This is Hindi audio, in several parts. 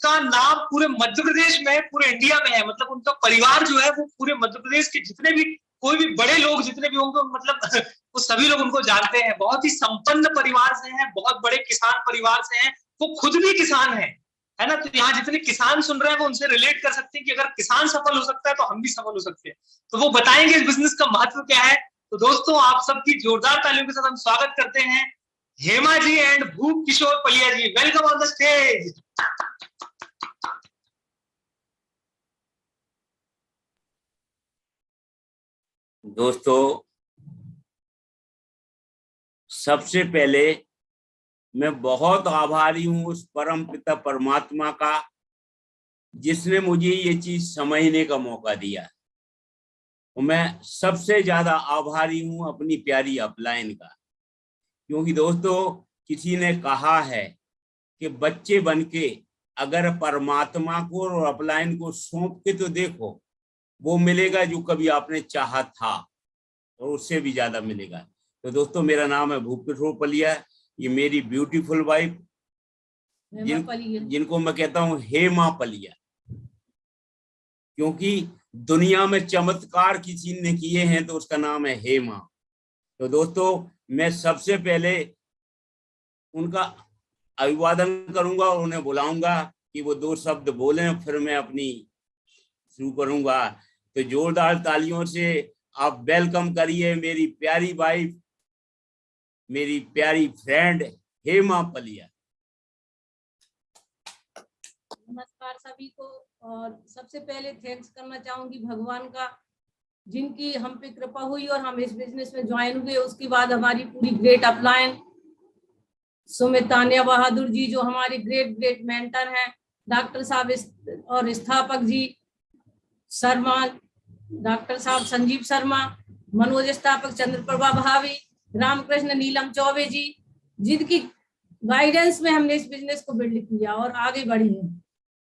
जिनका नाम पूरे मध्य प्रदेश में, पूरे इंडिया में है, मतलब उनका परिवार जो है वो पूरे मध्य प्रदेश के जितने भी कोई भी बड़े लोग जितने भी होंगे, मतलब वो सभी लोग उनको जानते हैं। बहुत ही संपन्न परिवार से हैं, बहुत बड़े किसान परिवार से हैं, वो खुद भी किसान है ना। तो यहाँ जितने किसान सुन रहे हैं वो उनसे रिलेट कर सकते हैं कि अगर किसान सफल हो सकता है तो हम भी सफल हो सकते हैं। तो वो बताएंगे इस बिजनेस का महत्व क्या है। तो दोस्तों, आप सबकी जोरदार तालियों के साथ हम स्वागत करते हैं Hema ji and Bhoop Kishore Paliya ji. Welcome on the stage. दोस्तों, सबसे पहले मैं बहुत आभारी हूं उस परम पिता परमात्मा का जिसने मुझे ये चीज समझने का मौका दिया। और मैं सबसे ज्यादा आभारी हूं अपनी प्यारी अपलाइन का, क्योंकि दोस्तों किसी ने कहा है कि बच्चे बनके अगर परमात्मा को और अपलाइन को सौंप के तो देखो, वो मिलेगा जो कभी आपने चाहा था और उससे भी ज्यादा मिलेगा। तो दोस्तों, मेरा नाम है भूप किशोर पलिया। ये मेरी ब्यूटीफुल वाइफ जिनको मैं कहता हूँ हेमा पलिया, क्योंकि दुनिया में चमत्कार किसी ने किए हैं तो उसका नाम है हेमा। तो दोस्तों, मैं सबसे पहले उनका अभिवादन करूंगा और उन्हें बुलाऊंगा कि वो 2 शब्द बोलें, फिर मैं अपनी शुरू करूंगा। तो जोरदार तालियों से आप वेलकम करिए मेरी प्यारी वाइफ, मेरी प्यारी फ्रेंड हेमा पलिया। नमस्कार सभी को। और सबसे पहले थैंक्स करना चाहूंगी भगवान का, जिनकी हम पे कृपा हुई और हम इस बिजनेस में ज्वाइन हुए। उसके बाद हमारी पूरी ग्रेट अपलाइन सुमित तानिया बहादुर जी जो हमारे ग्रेट ग्रेट मेंटर हैं, डॉक्टर साहब और स्थापक जी शर्मा, डॉक्टर साहब संजीव शर्मा, मनोज स्थापक चंद्रप्रभा भावी, रामकृष्ण नीलम चौबे जी, जिनकी गाइडेंस में हमने इस बिजनेस को बिल्ड किया और आगे बढ़े हैं।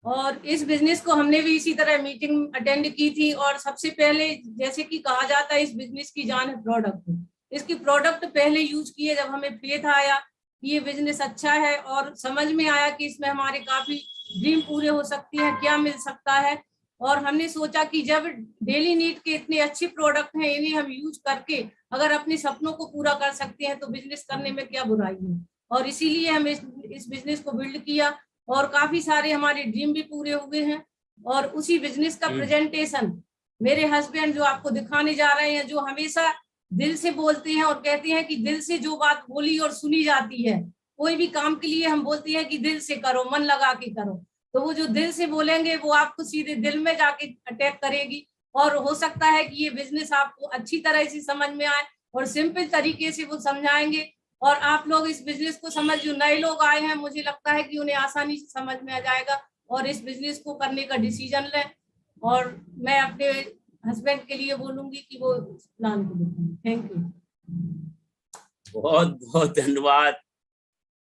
और इस बिजनेस को हमने भी इसी तरह मीटिंग अटेंड की थी। और सबसे पहले जैसे कि कहा जाता है, इस बिजनेस की जान है प्रोडक्ट। इसकी प्रोडक्ट पहले यूज किए, जब हमें फेथ आया कि ये बिजनेस अच्छा है और समझ में आया कि इसमें हमारे काफी ड्रीम पूरे हो सकती हैं, क्या मिल सकता है। और हमने सोचा कि जब डेली नीड के इतने अच्छे प्रोडक्ट हैं, इन्हें हम यूज करके अगर अपने सपनों को पूरा कर सकते हैं तो बिजनेस करने में क्या बुराई है। और इसीलिए हम इस बिजनेस को बिल्ड किया और काफी सारे हमारे ड्रीम भी पूरे हुए हैं। और उसी बिजनेस का प्रेजेंटेशन मेरे हस्बैंड जो आपको दिखाने जा रहे हैं, जो हमेशा दिल से बोलते हैं और कहते हैं कि दिल से जो बात बोली और सुनी जाती है, कोई भी काम के लिए हम बोलते हैं कि दिल से करो, मन लगा के करो। तो वो जो दिल से बोलेंगे वो आपको सीधे दिल में जाके अटैक करेगी। और हो सकता है कि ये बिजनेस आपको अच्छी तरह से समझ में आए और सिंपल तरीके से वो समझाएंगे। और आप लोग इस बिजनेस को समझ, जो नए लोग आए हैं, मुझे लगता है कि उन्हें आसानी से समझ में आ जाएगा और इस बिजनेस को करने का डिसीजन लें। और मैं अपने हस्बैंड के लिए बोलूंगी कि वो प्लान को देखें। Thank you. बहुत बहुत धन्यवाद।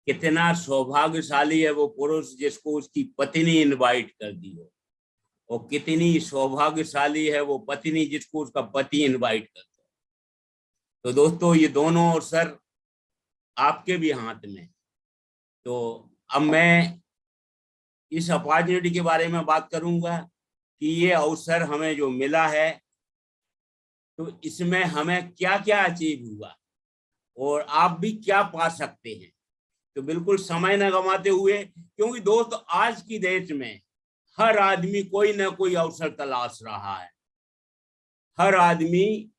कितना सौभाग्यशाली है वो पुरुष जिसको उसकी पत्नी इनवाइट कर दी हो, और कितनी सौभाग्यशाली है वो पत्नी जिसको उसका पति इनवाइट करता है। तो दोस्तों, ये दोनों अवसर आपके भी हाथ में। तो अब मैं इस अपॉर्चुनिटी के बारे में बात करूंगा कि ये अवसर हमें जो मिला है तो इसमें हमें क्या क्या अचीव हुआ और आप भी क्या पा सकते हैं। तो बिल्कुल समय न गंवाते हुए, क्योंकि दोस्त आज की डेट में हर आदमी कोई ना कोई अवसर तलाश रहा है। हर आदमी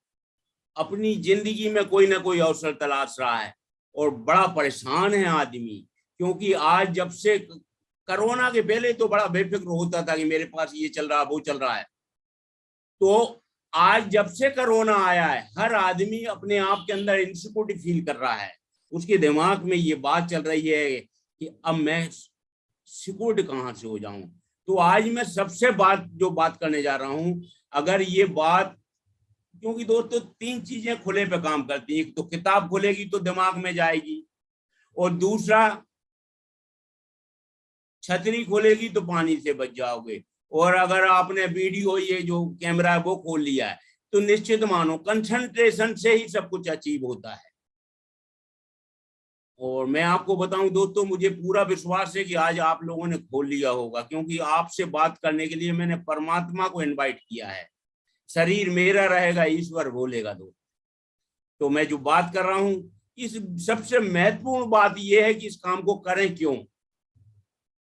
अपनी जिंदगी में कोई ना कोई अवसर तलाश रहा है और बड़ा परेशान है आदमी, क्योंकि आज जब से कोरोना के पहले तो बड़ा बेफिक्र होता था कि मेरे पास ये चल रहा है वो चल रहा है। तो आज जब से कोरोना आया है, हर आदमी अपने आप के अंदर इनसिक्योरिटी फील कर रहा है। उसके दिमाग में ये बात चल रही है कि अब मैं सिक्योर्ड कहाँ से हो जाऊं। तो आज मैं सबसे बात करने जा रहा हूं, अगर ये बात, क्योंकि दोस्तों 3 चीजें खुले पे काम करती हैं। एक तो किताब खुलेगी तो दिमाग में जाएगी, और दूसरा छतरी खोलेगी तो पानी से बच जाओगे, और अगर आपने वीडियो ये जो कैमरा है वो खोल लिया है तो निश्चित मानो कंसंट्रेशन से ही सब कुछ अचीव होता है। और मैं आपको बताऊं दोस्तों, मुझे पूरा विश्वास है कि आज आप लोगों ने खोल लिया होगा, क्योंकि आपसे बात करने के लिए मैंने परमात्मा को इनवाइट किया है। शरीर मेरा रहेगा, ईश्वर बोलेगा दोस्त। तो मैं जो बात कर रहा हूं, इस सबसे महत्वपूर्ण बात यह है कि इस काम को करें क्यों,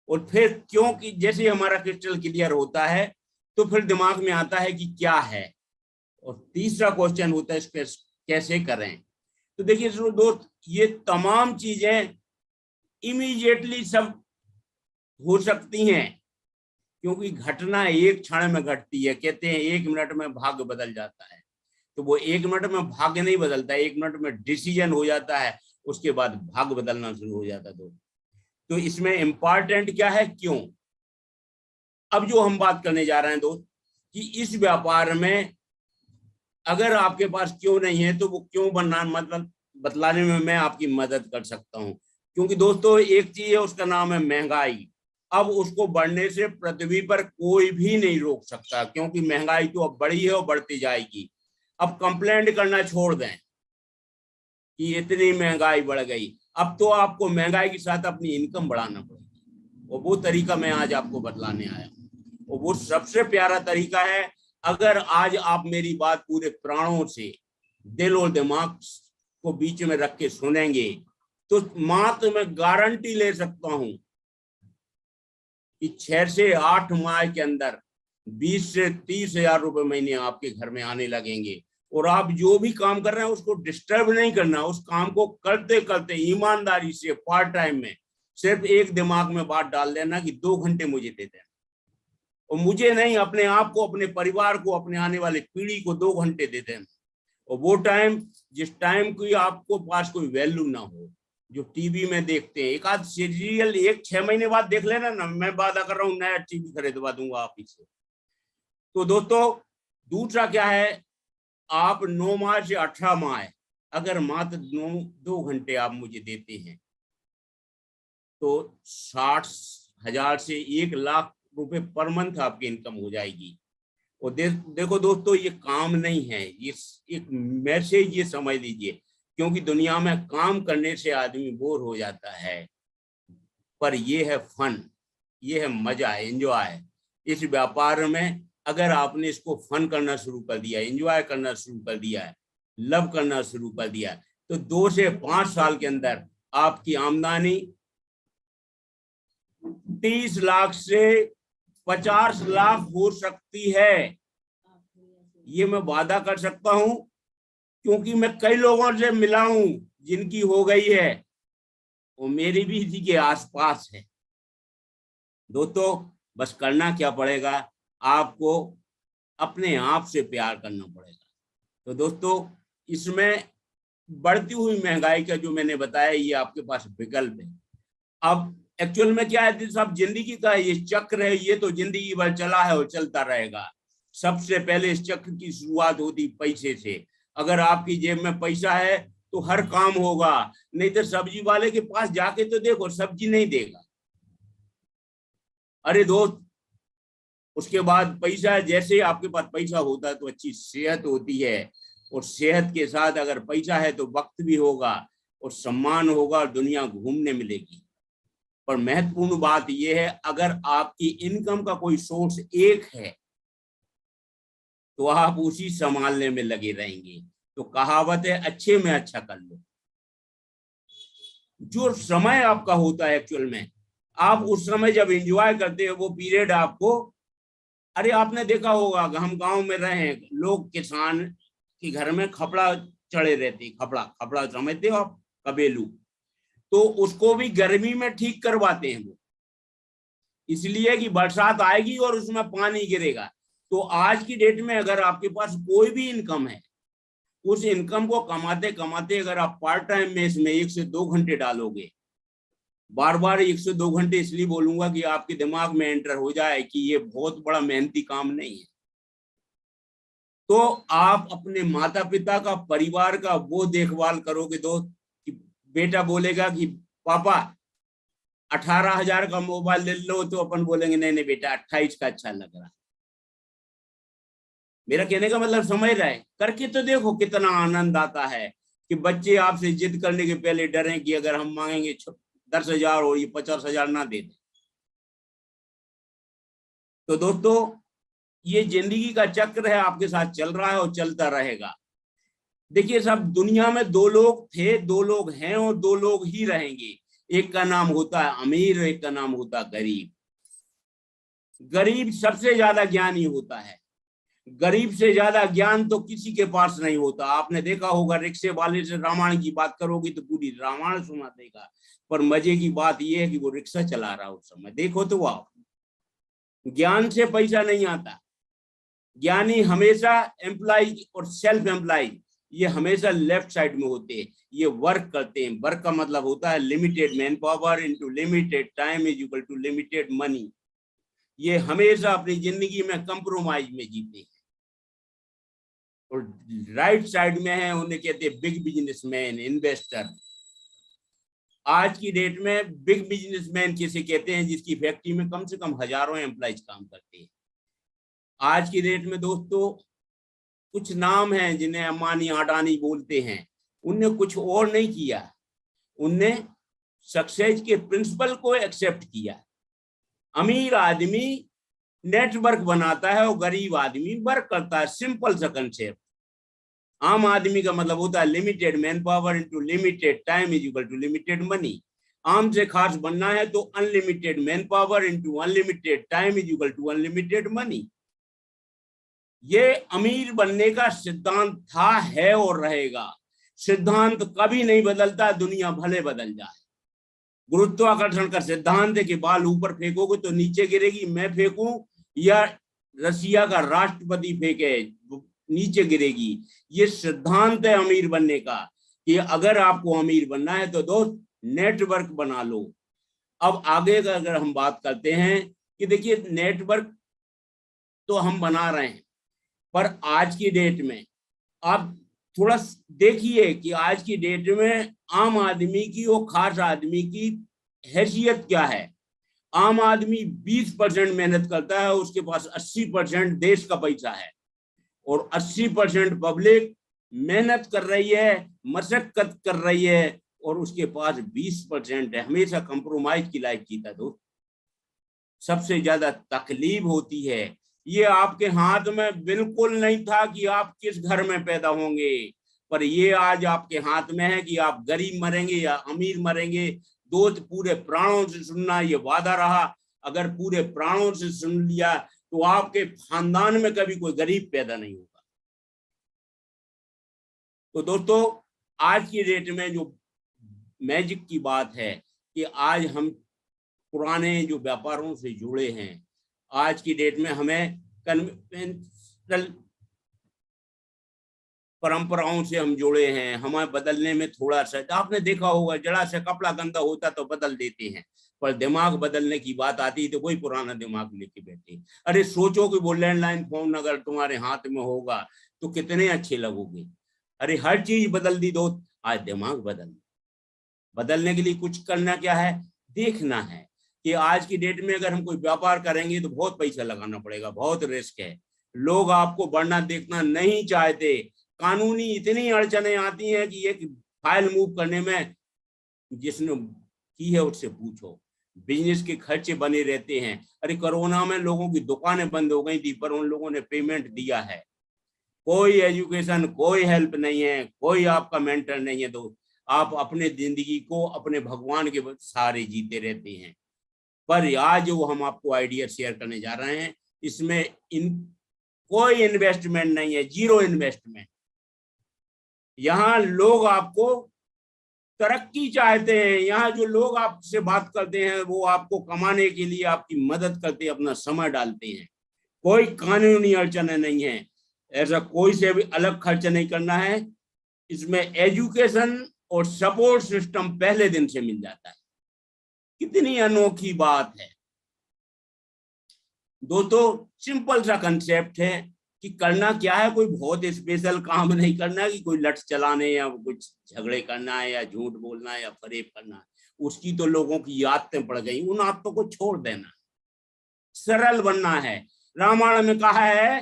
और फिर क्योंकि जैसे हमारा क्रिस्टल क्लियर होता है तो फिर दिमाग में आता है कि क्या है, और तीसरा क्वेश्चन होता है इसको कैसे करें। तो देखिए दोस्त, ये तमाम चीजें इमीडिएटली सब हो सकती हैं, क्योंकि घटना एक क्षण में घटती है। कहते हैं 1 मिनट में भाग्य बदल जाता है, तो वो 1 मिनट में भाग्य नहीं बदलता, 1 मिनट में डिसीजन हो जाता है, उसके बाद भाग्य बदलना शुरू हो जाता है। तो इसमें इंपॉर्टेंट क्या है, क्यों। अब जो हम बात करने जा रहे हैं दोस्त, कि इस व्यापार में अगर आपके पास क्यों नहीं है तो वो क्यों बनना मतलब बतलाने में मैं आपकी मदद कर सकता हूं। क्योंकि दोस्तों एक चीज है, उसका नाम है महंगाई। अब उसको बढ़ने से पृथ्वी पर कोई भी नहीं रोक सकता, क्योंकि महंगाई तो अब बढ़ी है और बढ़ती जाएगी। अब कंप्लेंट करना छोड़ दें कि इतनी महंगाई बढ़ गई, अब तो आपको महंगाई के साथ अपनी इनकम बढ़ाना पड़ेगी, और वो तरीका मैं आज आपको बतलाने आया हूँ। और वो सबसे प्यारा तरीका है, अगर आज आप मेरी बात पूरे प्राणों से, दिल और दिमाग को बीच में रख के सुनेंगे, तो मात्र मैं गारंटी ले सकता हूं कि 6 से 8 माह के अंदर 20 से 30 हजार रुपए महीने आपके घर में आने लगेंगे। और आप जो भी काम कर रहे हैं उसको डिस्टर्ब नहीं करना, उस काम को करते करते ईमानदारी से पार्ट टाइम में सिर्फ एक दिमाग में बात डाल देना कि 2 घंटे मुझे दे देना, और मुझे नहीं, अपने आप को, अपने परिवार को, अपने आने वाले पीढ़ी को 2 घंटे दे देना। और वो टाइम, जिस टाइम की आपको पास कोई वैल्यू ना हो, जो टीवी में देखते हैं, एक आध सीरियल 6 महीने बाद देख लेना ना, मैं वादा कर रहा हूँ नया टीवी खरीदवा दूंगा आप इसे। तो दोस्तों दूसरा क्या है, आप 9 माह से 18 माह अगर मात्र 2 घंटे आप मुझे देते हैं तो 60,000 से 1 लाख रुपए पर मंथ आपकी इनकम हो जाएगी। और देखो दोस्तों, ये काम नहीं है, ये एक मैसेज, ये समझ लीजिए, क्योंकि दुनिया में काम करने से आदमी बोर हो जाता है, पर ये है फन, ये है मजा, एंजॉय। इस व्यापार में अगर आपने इसको फन करना शुरू कर दिया, एंजॉय करना शुरू कर दिया है, लव करना शुरू कर दिया, तो 2 से 5 साल के अंदर आपकी आमदनी 30 लाख से 50 लाख हो सकती है। ये मैं वादा कर सकता हूं, क्योंकि मैं कई लोगों से मिला हूं जिनकी हो गई है, वो मेरी भी इसी के आसपास है। दोस्तों बस करना क्या पड़ेगा, आपको अपने आप से प्यार करना पड़ेगा। तो दोस्तों इसमें बढ़ती हुई महंगाई का जो मैंने बताया, ये आपके पास विकल्प है। अब एक्चुअल में क्या है साहब, जिंदगी का ये चक्र है, ये तो जिंदगी भर चला है और चलता रहेगा। सबसे पहले इस चक्र की शुरुआत होती पैसे से। अगर आपकी जेब में पैसा है तो हर काम होगा, नहीं तो सब्जी वाले के पास जाके तो देखो, सब्जी नहीं देगा। अरे दोस्त, उसके बाद पैसा, जैसे आपके पास पैसा होता है तो अच्छी सेहत होती है, और सेहत के साथ अगर पैसा है तो वक्त भी होगा और सम्मान होगा और दुनिया घूमने मिलेगी। पर महत्वपूर्ण बात यह है, अगर आपकी इनकम का कोई सोर्स एक है तो आप उसी संभालने में लगे रहेंगे। तो कहावत है, अच्छे में अच्छा कर लो। जो समय आपका होता है एक्चुअल में, आप उस समय जब एंजॉय करते हो वो पीरियड आपको, अरे आपने देखा होगा, हम गांव में रहे, लोग किसान के घर में खपड़ा चढ़े रहते, खपड़ा समझते हो आप, कबेलू, तो उसको भी गर्मी में ठीक करवाते हैं वो, इसलिए कि बरसात आएगी और उसमें पानी गिरेगा। तो आज की डेट में अगर आपके पास कोई भी इनकम है, उस इनकम को कमाते कमाते अगर आप पार्ट टाइम में इसमें 1 से 2 घंटे डालोगे, बार बार 1 से 2 घंटे इसलिए बोलूंगा कि आपके दिमाग में एंटर हो जाए कि ये बहुत बड़ा मेहनती काम नहीं है, तो आप अपने माता पिता का, परिवार का वो देखभाल करोगे दोस्त, कि बेटा बोलेगा कि पापा 18,000 का मोबाइल ले लो, तो अपन बोलेंगे नहीं नहीं बेटा 28 का अच्छा लग रहा है। मेरा कहने का मतलब समझ रहा है, करके तो देखो कितना आनंद आता है कि कि बच्चे आपसे जिद करने के पहले डरें कि अगर हम मांगेंगे 10,000 और ये 50,000 ना दे दें। तो दोस्तों, ये जिंदगी का चक्र है, आपके साथ चल रहा है और चलता रहेगा। देखिए साहब, दुनिया में दो लोग थे, दो लोग हैं और दो लोग ही रहेंगे। एक का नाम होता है अमीर, एक का नाम होता है गरीब। गरीब सबसे ज्यादा ज्ञानी होता है। गरीब से ज्यादा ज्ञान तो किसी के पास नहीं होता। आपने देखा होगा, रिक्शे वाले से रामायण की बात करोगी तो पूरी रामायण सुना देगा, पर मजे की बात यह है कि वो रिक्शा चला रहा उस समय। देखो तो आप, ज्ञान से पैसा नहीं आता। ज्ञानी हमेशा एम्प्लॉय और सेल्फ एम्प्लॉय, ये हमेशा लेफ्ट साइड में होते हैं। ये वर्क करते हैं। वर्क का मतलब होता है limited man power into limited time is equal to limited money. ये हमेशा अपनी जिंदगी में कंप्रोमाइज में जीते हैं। और राइट साइड में है, उन्हें कहते हैं बिग बिजनेसमैन, इन्वेस्टर। आज की डेट में बिग बिजनेसमैन किसे कहते हैं? जिसकी फैक्ट्री में कम से कम हजारों एम्प्लॉइज काम करते हैं। आज की डेट में दोस्तों, कुछ नाम हैं जिन्हें अंबानी अडानी बोलते हैं, उनने कुछ और नहीं किया, उनने सक्सेस के प्रिंसिपल को एक्सेप्ट किया। अमीर आदमी नेटवर्क बनाता है और गरीब आदमी वर्क करता है। सिंपल सा कंसेप्ट। आम आदमी का मतलब होता है limited man power into limited time is equal to limited money. आम से खास बनना है तो unlimited man power into unlimited time is equal to unlimited money. ये अमीर बनने का सिद्धांत था, है और रहेगा। सिद्धांत कभी नहीं बदलता, दुनिया भले बदल जाए। गुरुत्वाकर्षण का सिद्धांत है कि बाल ऊपर फेंकोगे तो नीचे गिरेगी। मैं फेंकूं या रसिया का राष्ट्रपति फेंके, नीचे गिरेगी। ये सिद्धांत है अमीर बनने का कि अगर आपको अमीर बनना है तो दोस्त नेटवर्क बना लो। अब आगे का अगर हम बात करते हैं कि देखिए, नेटवर्क तो हम बना रहे हैं, पर आज की डेट में आप थोड़ा देखिए कि आज की डेट में आम आदमी की और खास आदमी की हैसियत क्या है। आम आदमी 20% मेहनत करता है, उसके पास 80% देश का पैसा है, और 80% पब्लिक मेहनत कर रही है, मशक्कत कर रही है, और उसके पास 20% है। हमेशा कंप्रोमाइज की लाइफ जीता दोस्त। सबसे ज्यादा तकलीफ होती है। ये आपके हाथ में बिल्कुल नहीं था कि आप किस घर में पैदा होंगे, पर ये आज आपके हाथ में है कि आप गरीब मरेंगे या अमीर मरेंगे। दोस्त, पूरे प्राणों से सुनना, ये वादा रहा। अगर पूरे प्राणों से सुन लिया तो आपके खानदान में कभी कोई गरीब पैदा नहीं होगा। तो दोस्तों, आज की डेट में जो मैजिक की बात है कि आज हम पुराने जो व्यापारों से जुड़े हैं, आज की डेट में हमें कन्वेंशनल परंपराओं से हम जुड़े हैं। हमें बदलने में थोड़ा सा, आपने देखा होगा, जरा सा कपड़ा गंदा होता तो बदल देते हैं, पर दिमाग बदलने की बात आती तो कोई पुराना दिमाग लेके बैठे। अरे सोचो कि वो लैंडलाइन फोन अगर तुम्हारे हाथ में होगा तो कितने अच्छे लगोगे। अरे हर चीज बदल दी दोस्त। आज दिमाग बदलने के लिए कुछ करना क्या है, देखना है कि आज की डेट में अगर हम कोई व्यापार करेंगे तो बहुत पैसा लगाना पड़ेगा, बहुत रिस्क है। लोग आपको बढ़ना देखना नहीं चाहते। कानूनी इतनी अड़चने आती हैं कि एक फाइल मूव करने में जिसने की है उससे पूछो। बिजनेस के खर्चे बने रहते हैं। अरे कोरोना में लोगों की दुकानें बंद हो गई थी, पर उन लोगों ने पेमेंट दिया है। कोई एजुकेशन, कोई हेल्प नहीं है, कोई आपका मेंटर नहीं है। तो आप अपने जिंदगी को अपने भगवान के सहारे जीते रहते हैं। पर आज जो हम आपको आइडिया शेयर करने जा रहे हैं, इसमें कोई इन्वेस्टमेंट नहीं है, जीरो इन्वेस्टमेंट। यहाँ लोग आपको तरक्की चाहते हैं। यहाँ जो लोग आपसे बात करते हैं वो आपको कमाने के लिए आपकी मदद करते हैं, अपना समय डालते हैं। कोई कानूनी अड़चन नहीं है, ऐसा कोई से भी अलग खर्च नहीं करना है। इसमें एजुकेशन और सपोर्ट सिस्टम पहले दिन से मिल जाता है। कितनी अनोखी बात है दोस्तों। सिंपल सा कंसेप्ट है कि करना क्या है, कोई बहुत स्पेशल काम नहीं करना कि कोई लठ चलाने या कुछ झगड़े करना है या झूठ बोलना है या फरेब करना है। उसकी तो लोगों की आदतें पड़ गई, उन आदतों को छोड़ देना, सरल बनना है। रामायण में कहा है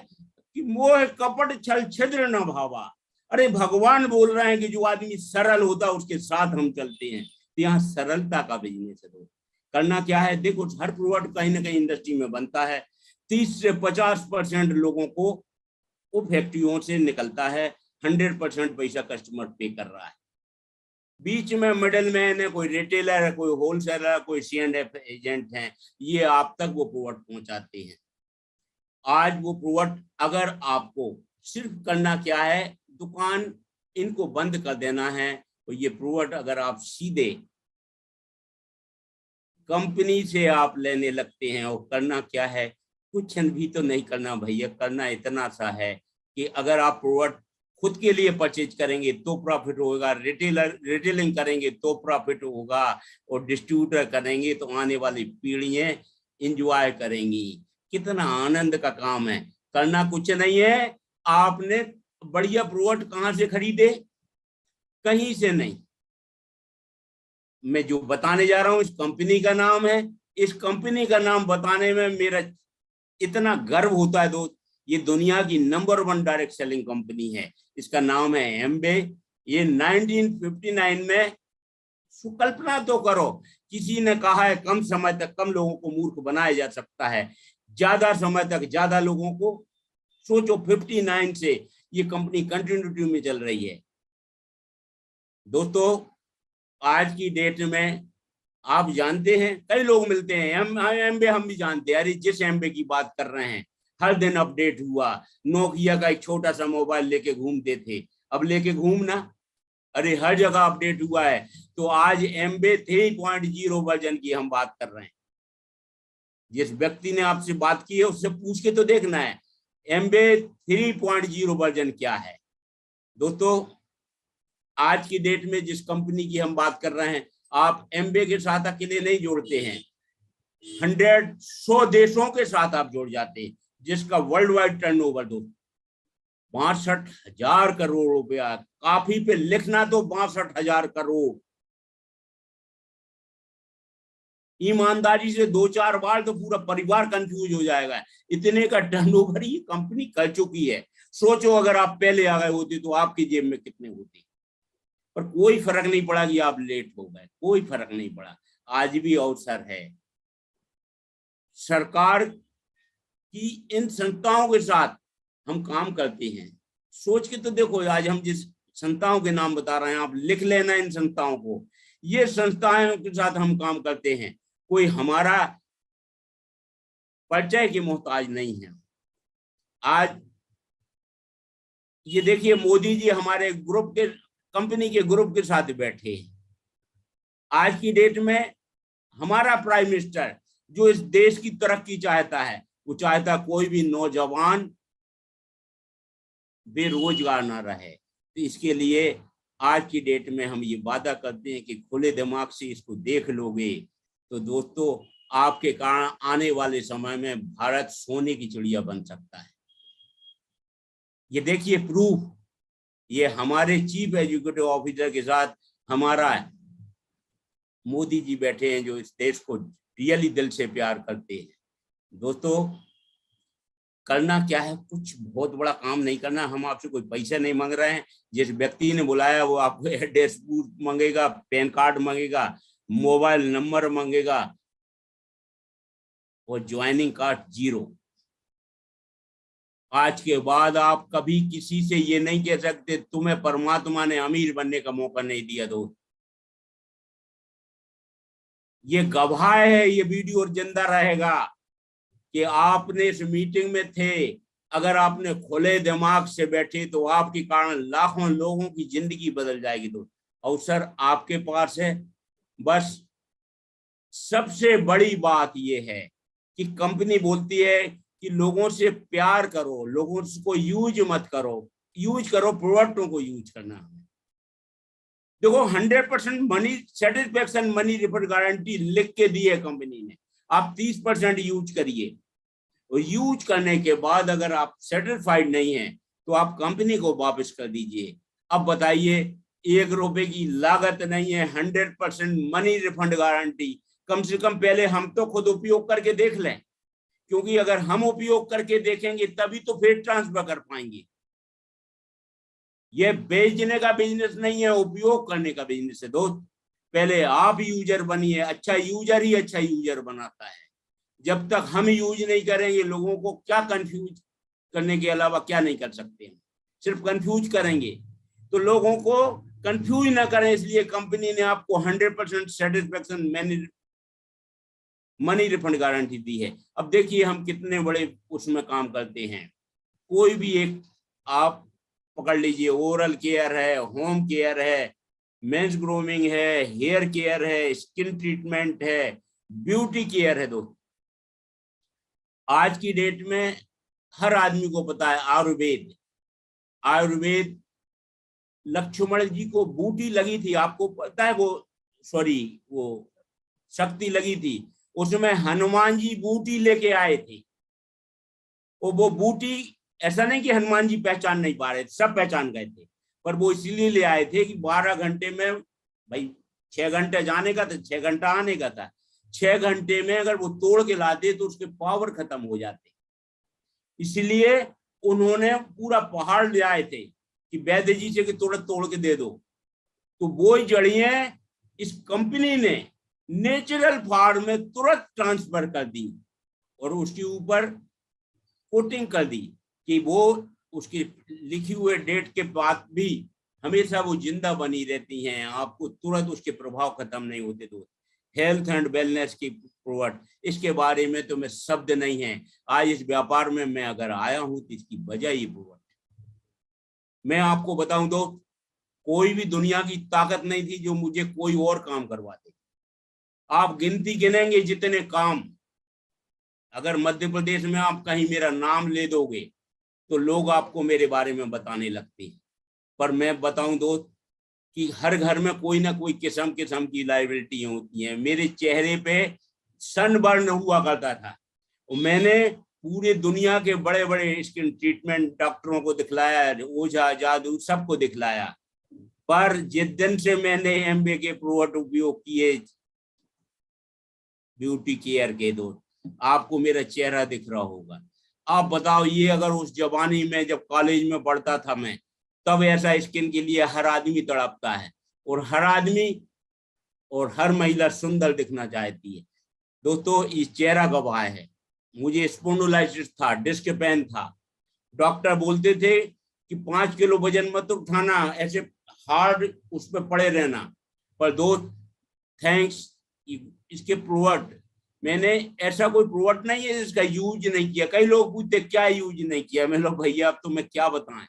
कि मोह कपट छल छिद्र न भावा। अरे भगवान बोल रहे हैं कि जो आदमी सरल होता है उसके साथ हम चलते हैं। तो यहाँ सरलता का बिजनेस है। तो करना क्या है, देखो हर प्रोडक्ट कहीं ना कहीं इंडस्ट्री में बनता है, 30 से 50% लोगों को वो फैक्ट्रियों से निकलता है, 100% पैसा कस्टमर पे कर रहा है। बीच में मिडिल मैन है, कोई रिटेलर है, कोई होलसेलर, कोई C&F एजेंट है, ये आप तक वो प्रोडक्ट पहुंचाते हैं। आज वो प्रोडक्ट अगर आपको सिर्फ करना क्या है, दुकान इनको बंद कर देना है, तो ये प्रोडक्ट अगर आप सीधे कंपनी से आप लेने लगते हैं, और करना क्या है, कुछ भी तो नहीं करना भैया, करना इतना सा है कि अगर आप प्रोडक्ट खुद के लिए परचेज करेंगे तो प्रॉफिट होगा, रिटेलिंग करेंगे तो प्रॉफिट होगा, और डिस्ट्रीब्यूटर करेंगे तो आने वाली पीढ़ियां इंजॉय करेंगी। कितना आनंद का काम है। करना कुछ नहीं है, आपने बढ़िया प्रोडक्ट कहां से खरीदे, कहीं से नहीं। मैं जो बताने जा रहा हूं इस कंपनी का नाम है, इस कंपनी का नाम बताने में मेरा इतना गर्व होता है दोस्त। ये दुनिया की नंबर 1 डायरेक्ट सेलिंग कंपनी है, इसका नाम है एम्बे। ये 1959 में, कल्पना तो करो, किसी ने कहा है कम समय तक कम लोगों को मूर्ख बनाया जा सकता है, ज्यादा समय तक ज्यादा लोगों को। सोचो 59 से ये कंपनी कंटिन्यूटी में चल रही है। दोस्तों आज की डेट में आप जानते हैं, कई लोग मिलते हैं, एम्बे हम भी जानते हैं, अरे जिस एम्बे की बात कर रहे हैं हर दिन अपडेट हुआ। नोकिया का एक छोटा सा मोबाइल लेके घूमते थे, अब लेके घूमना, अरे हर जगह अपडेट हुआ है। तो आज एम्बे 3.0 वर्जन की हम बात कर रहे हैं। जिस व्यक्ति ने आपसे बात की है उससे पूछ के तो देखना है एम्बे 3.0 वर्जन क्या है। दोस्तों आज की डेट में जिस कंपनी की हम बात कर रहे हैं, आप एम्बे के साथ अकेले नहीं जोड़ते हैं, 100 देशों के साथ आप जुड़ जाते हैं, जिसका वर्ल्ड वाइड टर्नओवर 62,000 करोड़ रुपया। काफी पे लिखना तो 62,000 करोड़। ईमानदारी से 2-4 बार तो पूरा परिवार कंफ्यूज हो जाएगा, इतने का टर्नओवर ये कंपनी कर चुकी है। सोचो अगर आप पहले आ गए होते तो आपकी जेब में कितने होते। पर कोई फर्क नहीं पड़ा कि आप लेट हो गए, कोई फर्क नहीं पड़ा। आज भी अवसर है। सरकार की इन संस्थाओं के साथ हम काम करते हैं। सोच के तो देखो, आज हम जिस संस्थाओं के नाम बता रहे हैं आप लिख लेना इन संस्थाओं को। ये संस्थाओं के साथ हम काम करते हैं, कोई हमारा परिचय की मोहताज नहीं है। आज ये देखिए मोदी जी हमारे ग्रुप के, कंपनी के ग्रुप के साथ बैठे हैं। आज की डेट में हमारा प्राइम मिनिस्टर जो इस देश की तरक्की चाहता है, वो चाहता कोई भी नौजवान बेरोजगार ना रहे। तो इसके लिए आज की डेट में हम ये वादा करते हैं कि खुले दिमाग से इसको देख लोगे तो दोस्तों आपके कारण आने वाले समय में भारत सोने की चिड़िया बन सकता है। ये देखिए प्रूफ, ये हमारे चीफ एग्जीक्यूटिव ऑफिसर के साथ हमारा मोदी जी बैठे हैं, जो इस देश को रियली दिल से प्यार करते हैं। दोस्तों करना क्या है, कुछ बहुत बड़ा काम नहीं करना। हम आपसे कोई पैसा नहीं मांग रहे हैं। जिस व्यक्ति ने बुलाया वो आपको एड्रेस प्रूफ मांगेगा, पैन कार्ड मांगेगा, मोबाइल नंबर मांगेगा और ज्वाइनिंग कार्ड 0। आज के बाद आप कभी किसी से ये नहीं कह सकते तुम्हें परमात्मा ने अमीर बनने का मौका नहीं दिया। दोस्त ये गवाह है, ये वीडियो और जिंदा रहेगा कि आपने इस मीटिंग में थे। अगर आपने खुले दिमाग से बैठे तो आपके कारण लाखों लोगों की जिंदगी बदल जाएगी। दोस्त अवसर आपके पास है। बस सबसे बड़ी बात यह है कि कंपनी बोलती है कि लोगों से प्यार करो, लोगों को यूज मत करो, यूज करो प्रोडक्टों को यूज करना है। देखो 100% money satisfaction money refund guarantee लिख के दी है कंपनी ने। आप 30% यूज करिए और यूज करने के बाद अगर आप सेटिस्फाइड नहीं है तो आप कंपनी को वापस कर दीजिए। अब बताइए, 1 रुपए की लागत नहीं है, 100% मनी रिफंड गारंटी। कम से कम पहले हम तो खुद उपयोग करके देख लें, क्योंकि अगर हम उपयोग करके देखेंगे तभी तो फिर ट्रांसफर कर पाएंगे। ये बेचने का बिजनेस नहीं है, उपयोग करने का बिजनेस है दोस्त। पहले आप यूजर बनिए, अच्छा यूजर ही अच्छा यूजर बनाता है। जब तक हम यूज नहीं करेंगे, लोगों को क्या कंफ्यूज करने के अलावा क्या नहीं कर सकते हैं, सिर्फ कंफ्यूज करेंगे। तो लोगों को कंफ्यूज ना करें, इसलिए कंपनी ने आपको 100% सेटिस्फेक्शन मनी रिफंड गारंटी दी है। अब देखिए हम कितने बड़े उसमें काम करते हैं। कोई भी एक आप पकड़ लीजिए, ओरल केयर है, होम केयर है, मेंस ग्रूमिंग है, हेयर केयर है, स्किन ट्रीटमेंट है, ब्यूटी केयर है। दोस्तों आज की डेट में हर आदमी को पता है आयुर्वेद लक्ष्मण जी को बूटी लगी थी, आपको पता है? वो शक्ति लगी थी, उसमें हनुमान जी बूटी लेके आए थे। और वो बूटी ऐसा नहीं कि हनुमान जी पहचान नहीं पा रहे थे, सब पहचान गए थे, पर वो इसलिए ले आए थे कि 12 घंटे में, भाई 6 घंटे जाने का था, 6 घंटा आने का था, 6 घंटे में अगर वो तोड़ के लाते तो उसके पावर खत्म हो जाते। इसलिए उन्होंने पूरा पहाड़ ले आए थे कि वैद्य जी से कि तुरंत तोड़ के दे दो। तो वो जड़ियां इस कंपनी ने नेचुरल फॉर्म में तुरंत ट्रांसफर कर दी और उसके ऊपर कोटिंग कर दी कि वो उसकी लिखी हुए डेट के बाद भी हमेशा वो जिंदा बनी रहती हैं, आपको तुरंत उसके प्रभाव खत्म नहीं होते। तो हेल्थ एंड वेलनेस की प्रोडक्ट, इसके बारे में तो मैं शब्द नहीं है। आज इस व्यापार में मैं अगर आया हूं तो इसकी वजह ये प्रोडक्ट। मैं आपको बताऊं दो, कोई भी दुनिया की ताकत नहीं थी जो मुझे कोई और काम करवाते। आप गिनती गिनेंगे जितने काम, अगर मध्य प्रदेश में आप कहीं मेरा नाम ले दोगे तो लोग आपको मेरे बारे में बताने लगते हैं। पर मैं बताऊं दोस्त कि हर घर में कोई ना कोई किस्म किस्म की लाइबिलिटी होती हैं। मेरे चेहरे पे सनबर्न हुआ करता था और मैंने पूरे दुनिया के बड़े बड़े स्किन ट्रीटमेंट डॉक्टरों को दिखलाया, ओझा जादू सबको दिखलाया। पर जिस दिन से मैंने एमबे के प्रोडक्ट उपयोग किए ब्यूटी केयर के, दोस्त आपको मेरा चेहरा दिख रहा होगा। आप बताओ, ये अगर उस जवानी में जब कॉलेज में पढ़ता था मैं, तब ऐसा स्किन के लिए हर आदमी तड़पता है और हर आदमी और हर महिला सुंदर दिखना चाहती है। दोस्तों इस चेहरा गवाह है। मुझे स्पोंडिलाइटिस था, डिस्क पेन था, डॉक्टर बोलते थे कि 5 किलो वजन मत उठाना, ऐसे हार्ड उस पर पड़े रहना। पर दोस्त थैंक्स इसके प्रोडक्ट, मैंने ऐसा कोई प्रोडक्ट नहीं है जिसका यूज नहीं किया। कई लोग पूछते क्या यूज नहीं किया, मैं लोग भैया अब तो मैं क्या बताएं,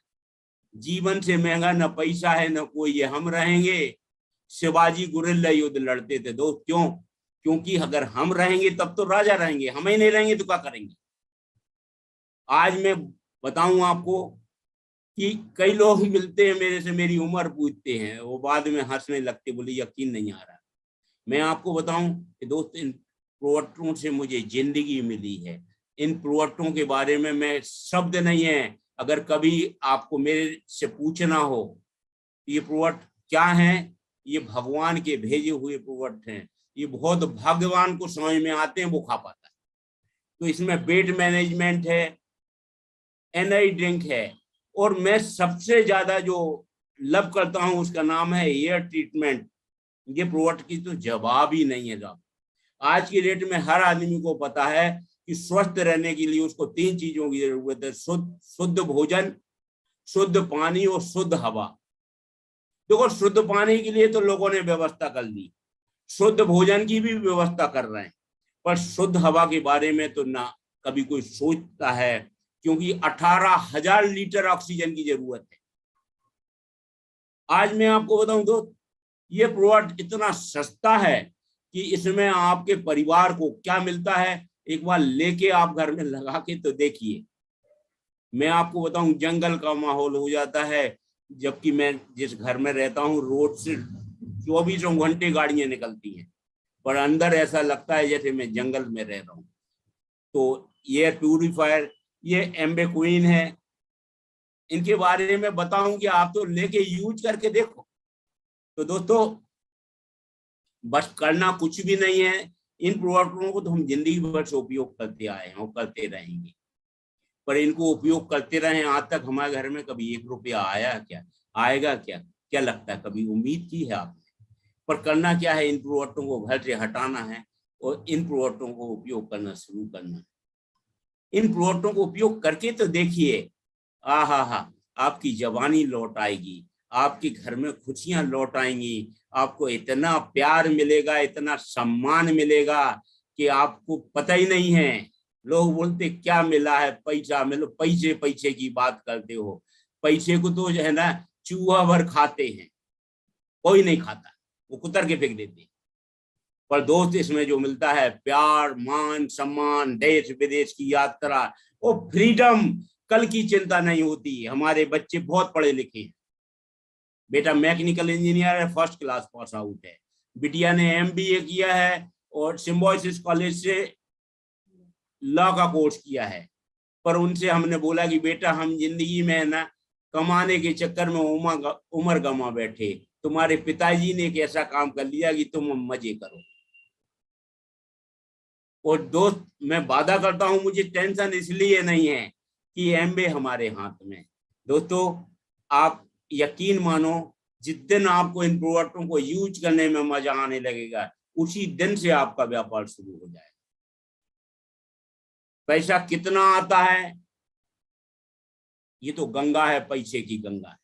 जीवन से महंगा न पैसा है न कोई है। हम रहेंगे, शिवाजी गुरिल्ला युद्ध लड़ते थे दोस्त। क्यों? क्योंकि अगर हम रहेंगे तब तो राजा रहेंगे, हम ही नहीं रहेंगे तो क्या करेंगे। आज मैं बताऊं आपको कि कई लोग मिलते हैं मेरे से, मेरी उम्र पूछते हैं, वो बाद में हंसने लगते, बोले यकीन नहीं आ रहा। मैं आपको बताऊं कि दोस्त इन प्रोडक्टों से मुझे जिंदगी मिली है। इन प्रोडक्टों के बारे में मैं शब्द नहीं है, अगर कभी आपको मेरे से पूछना हो ये प्रोडक्ट क्या है, ये भगवान के भेजे हुए प्रोडक्ट हैं। ये बहुत भाग्यवान को समझ में आते हैं, वो खा पाता है। तो इसमें वेट मैनेजमेंट है, एनर्जी ड्रिंक है, और मैं सबसे ज्यादा जो लव करता हूं उसका नाम है हेयर ट्रीटमेंट। ये प्रोडक्ट की तो जवाब ही नहीं है साहब। आज की डेट में हर आदमी को पता है कि स्वस्थ रहने के लिए उसको 3 चीजों की जरूरत है, शुद्ध भोजन, शुद्ध पानी और शुद्ध हवा। देखो शुद्ध पानी के लिए तो लोगों ने व्यवस्था कर ली, शुद्ध भोजन की भी व्यवस्था कर रहे हैं, पर शुद्ध हवा के बारे में तो ना कभी कोई सोचता है, क्योंकि 18,000 लीटर ऑक्सीजन की जरूरत है। आज मैं आपको बताऊं दोस्त, ये प्रोडक्ट इतना सस्ता है कि इसमें आपके परिवार को क्या मिलता है, एक बार लेके आप घर में लगा के तो देखिए। मैं आपको बताऊं जंगल का माहौल हो जाता है, जबकि मैं जिस घर में रहता हूं रोड से 24 घंटे गाड़ियां निकलती हैं, पर अंदर ऐसा लगता है जैसे मैं जंगल में रह रहा हूं। तो ये प्यूरीफायर, ये एम्बे क्वीन है, इनके बारे में बताऊं कि आप तो लेके यूज करके देखो। तो दोस्तों बस करना कुछ भी नहीं है, इन प्रोडक्टों को तो हम जिंदगी भर से उपयोग करते आए हैं और करते रहेंगे, पर इनको उपयोग करते रहे। आज तक हमारे घर में कभी 1 रुपया आया क्या? आएगा क्या? क्या लगता है, कभी उम्मीद की है आपने? पर करना क्या है, इन प्रोडक्टों को घर से हटाना है और इन प्रोडक्टों को उपयोग करना शुरू करना है। इन प्रोडक्टों को उपयोग करके तो देखिए, हा, आपकी जवानी लौट आएगी, आपके घर में खुशियां लौट आएंगी, आपको इतना प्यार मिलेगा, इतना सम्मान मिलेगा कि आपको पता ही नहीं है। लोग बोलते क्या मिला है, पैसा मिलो, पैसे पैसे की बात करते हो। पैसे को तो जो है ना चूहा भर खाते हैं, कोई नहीं खाता, वो कुतर के फेंक देते हैं। पर दोस्त इसमें जो मिलता है प्यार, मान सम्मान, देश विदेश की यात्रा, वो फ्रीडम, कल की चिंता नहीं होती। हमारे बच्चे बहुत पढ़े लिखे हैं, बेटा मैकेनिकल इंजीनियर है, फर्स्ट क्लास पास आउट है, बिटिया ने MBA किया है और सिम्बोसिस कॉलेज से लॉ का कोर्स किया है। पर उनसे हमने बोला कि बेटा हम जिंदगी में ना कमाने के चक्कर में उम्र गंवा बैठे, तुम्हारे पिताजी ने एक ऐसा काम कर लिया कि तुम मजे करो। और दोस्त मैं वादा करता हूं, मुझे टेंशन इसलिए नहीं है कि MBA हमारे हाथ में। दोस्तों आप यकीन मानो, जिस दिन आपको इन प्रोडक्टों को यूज करने में मजा आने लगेगा, उसी दिन से आपका व्यापार शुरू हो जाएगा। पैसा कितना आता है, ये तो गंगा है, पैसे की गंगा है।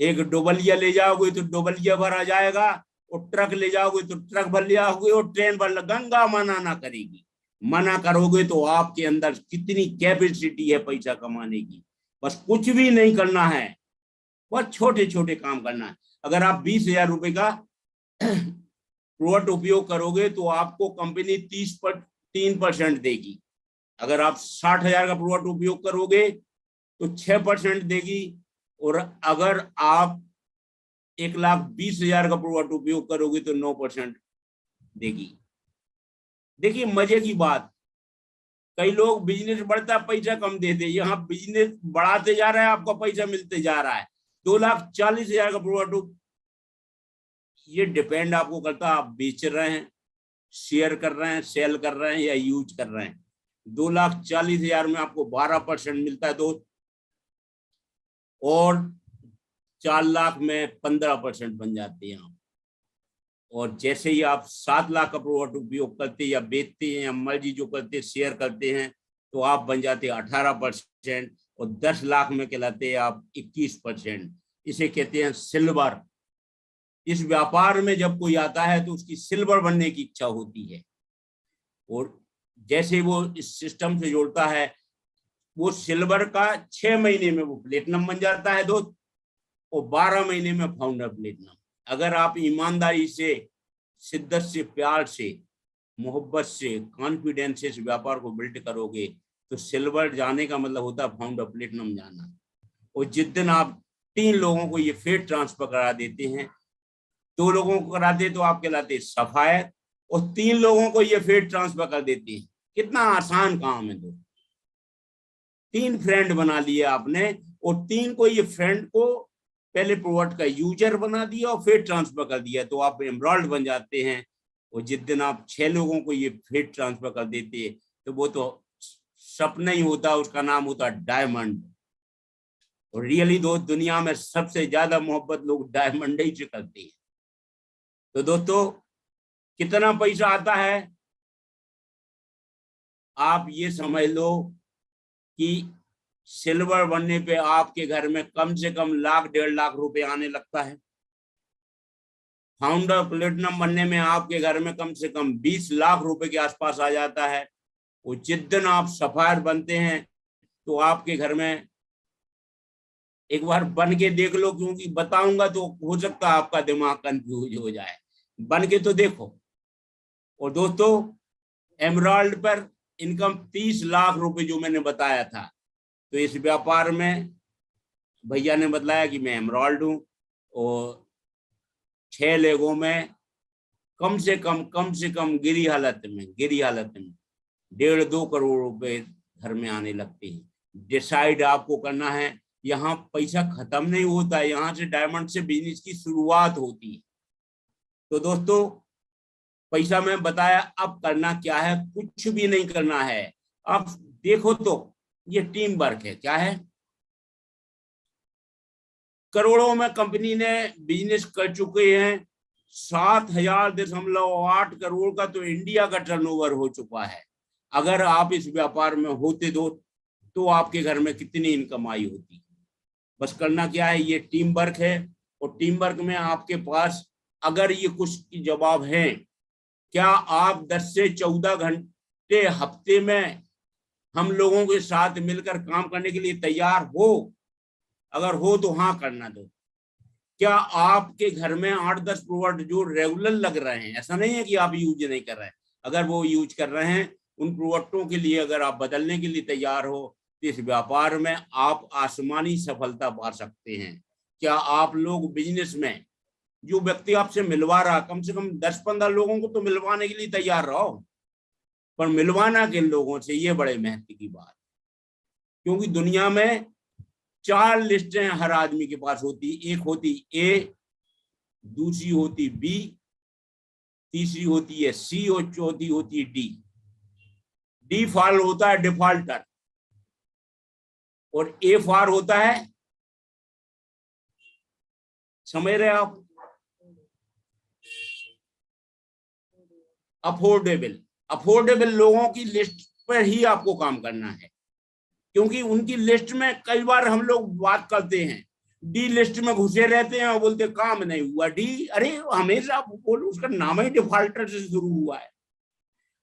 एक डोबलिया ले जाओगे तो डोबलिया भर आ जाएगा, और ट्रक ले जाओगे तो ट्रक भर ले आओगे, और ट्रेन भर। गंगा मना ना करेगी। मना करोगे तो आपके अंदर कितनी कैपेसिटी है पैसा कमाने की। बस कुछ भी नहीं करना है, बहुत छोटे छोटे काम करना है। अगर आप 20,000 रुपए का प्रोडक्ट उपयोग करोगे तो आपको कंपनी 3% देगी। अगर आप 60,000 का प्रोडक्ट उपयोग करोगे तो 6% देगी, और अगर आप 1,20,000 का प्रोडक्ट उपयोग करोगे तो 9% देगी। देखिए मजे की बात, कई लोग बिजनेस बढ़ता पैसा कम देते, यहाँ बिजनेस बढ़ाते जा रहा है, आपका पैसा मिलते जा रहा है। 2,40,000 का प्रोडक्ट, ये डिपेंड आपको करता है आप बेच रहे हैं, शेयर कर रहे हैं, सेल कर रहे हैं या यूज कर रहे हैं। 2,40,000 में आपको 12% मिलता है दोस्त, और 4 लाख में 15% बन जाते हैं आप। और जैसे ही आप 7 लाख का प्रोडक्ट उपयोग करते या बेचते हैं या मर्जी जो करते शेयर करते हैं, तो आप बन जाते 18%, और 10 लाख में कहलाते हैं आप 21%। इसे कहते हैं सिल्वर। इस व्यापार में जब कोई आता है तो उसकी सिल्वर बनने की इच्छा होती है, और जैसे वो इस सिस्टम से जुड़ता है, वो सिल्वर का 6 महीने में वो प्लेटिनम बन जाता है दोस्त, और 12 महीने में फाउंडर प्लेटिनम। अगर आप ईमानदारी से, शिद्दत से, प्यार से, मोहब्बत से, कॉन्फिडेंस से इस व्यापार को बिल्ड करोगे तो सिल्वर जाने का मतलब होता है फाउंडर प्लेटिनम जाना। और जिस दिन आप 3 लोगों को ये फेट ट्रांसफर करा देते हैं, 2 लोगों को कराते तो आप कहलाते सफायर, और 3 लोगों को ये फेट ट्रांसफर कर देते हैं। कितना आसान काम है दोस्त। 3 फ्रेंड बना लिए आपने, और 3 को ये फ्रेंड को पहले प्रोडक्ट का यूजर बना दिया और फिर ट्रांसफर कर दिया, तो आप एमराल्ड बन जाते हैं। और जिस दिन आप 6 लोगों को ये फिर ट्रांसफर कर देते हैं, तो वो तो सपना ही होता, उसका नाम होता डायमंड। और रियली दोस्त, दुनिया में सबसे ज्यादा मोहब्बत लोग डायमंड ही से करते हैं। तो दोस्तों कितना पैसा आता है, आप ये समझ लो कि सिल्वर बनने पे आपके घर में कम से कम 1,00,000 1.5 लाख रुपए आने लगता है। फाउंडर प्लेटिनम बनने में आपके घर में कम से कम 20 लाख रुपए के आसपास आ जाता है। और जिस दिन आप सफायर बनते हैं तो आपके घर में, एक बार बन के देख लो, क्योंकि बताऊंगा तो हो सकता है आपका दिमाग कंफ्यूज हो जाए। बन के तो देखो। और दोस्तों एमराल्ड पर इनकम 30 लाख रुपए जो मैंने बताया था, तो इस व्यापार में भैया ने बताया कि मैं एमराल्ड हूं, और 6 लोगों में कम से कम गिरी हालत में 1.5-2 करोड़ रुपए घर में आने लगते हैं। डिसाइड आपको करना है। यहाँ पैसा खत्म नहीं होता है, यहाँ से डायमंड से बिजनेस की शुरुआत होती है। तो दोस्तों पैसा मैं बताया, अब करना क्या है, कुछ भी नहीं करना है। अब देखो तो ये टीम वर्क है, क्या है, करोड़ों में कंपनी ने बिजनेस कर चुके हैं। 7,000.8 करोड़ का तो इंडिया का टर्नओवर हो चुका है। अगर आप इस व्यापार में होते तो आपके घर में कितनी इनकम आई होती। बस करना क्या है, ये टीम वर्क है, और टीम वर्क में आपके पास अगर ये कुछ जवाब हैं, क्या आप 10 से 14 घंटे हफ्ते में हम लोगों के साथ मिलकर काम करने के लिए तैयार हो? अगर हो तो हाँ करना दो। क्या आपके घर में 8-10 प्रोडक्ट जो रेगुलर लग रहे हैं, ऐसा नहीं है कि आप यूज नहीं कर रहे हैं, अगर वो यूज कर रहे हैं, उन प्रोडक्टों के लिए अगर आप बदलने के लिए तैयार हो तो इस व्यापार में आप आसमानी सफलता पा सकते हैं। क्या आप लोग बिजनेस में जो व्यक्ति आपसे मिलवा रहा, कम से कम 10-15 लोगों को तो मिलवाने के लिए तैयार रहो, पर मिलवाना किन लोगों से, ये बड़े महत्व की बात। क्योंकि दुनिया में 4 लिस्टें हर आदमी के पास होती। एक होती ए, दूसरी होती बी, तीसरी होती है सी, और चौथी होती है डी। डी फॉर होता है डिफॉल्टर, और ए फॉर होता है, समझ रहे आप, अफोर्डेबल। अफोर्डेबल लोगों की लिस्ट पर ही आपको काम करना है, क्योंकि उनकी लिस्ट में कई बार हम लोग बात करते हैं, डी लिस्ट में घुसे रहते हैं और बोलते काम नहीं हुआ। डी, अरे हमेशा बोलो, उसका नाम ही डिफॉल्टर से शुरू हुआ है।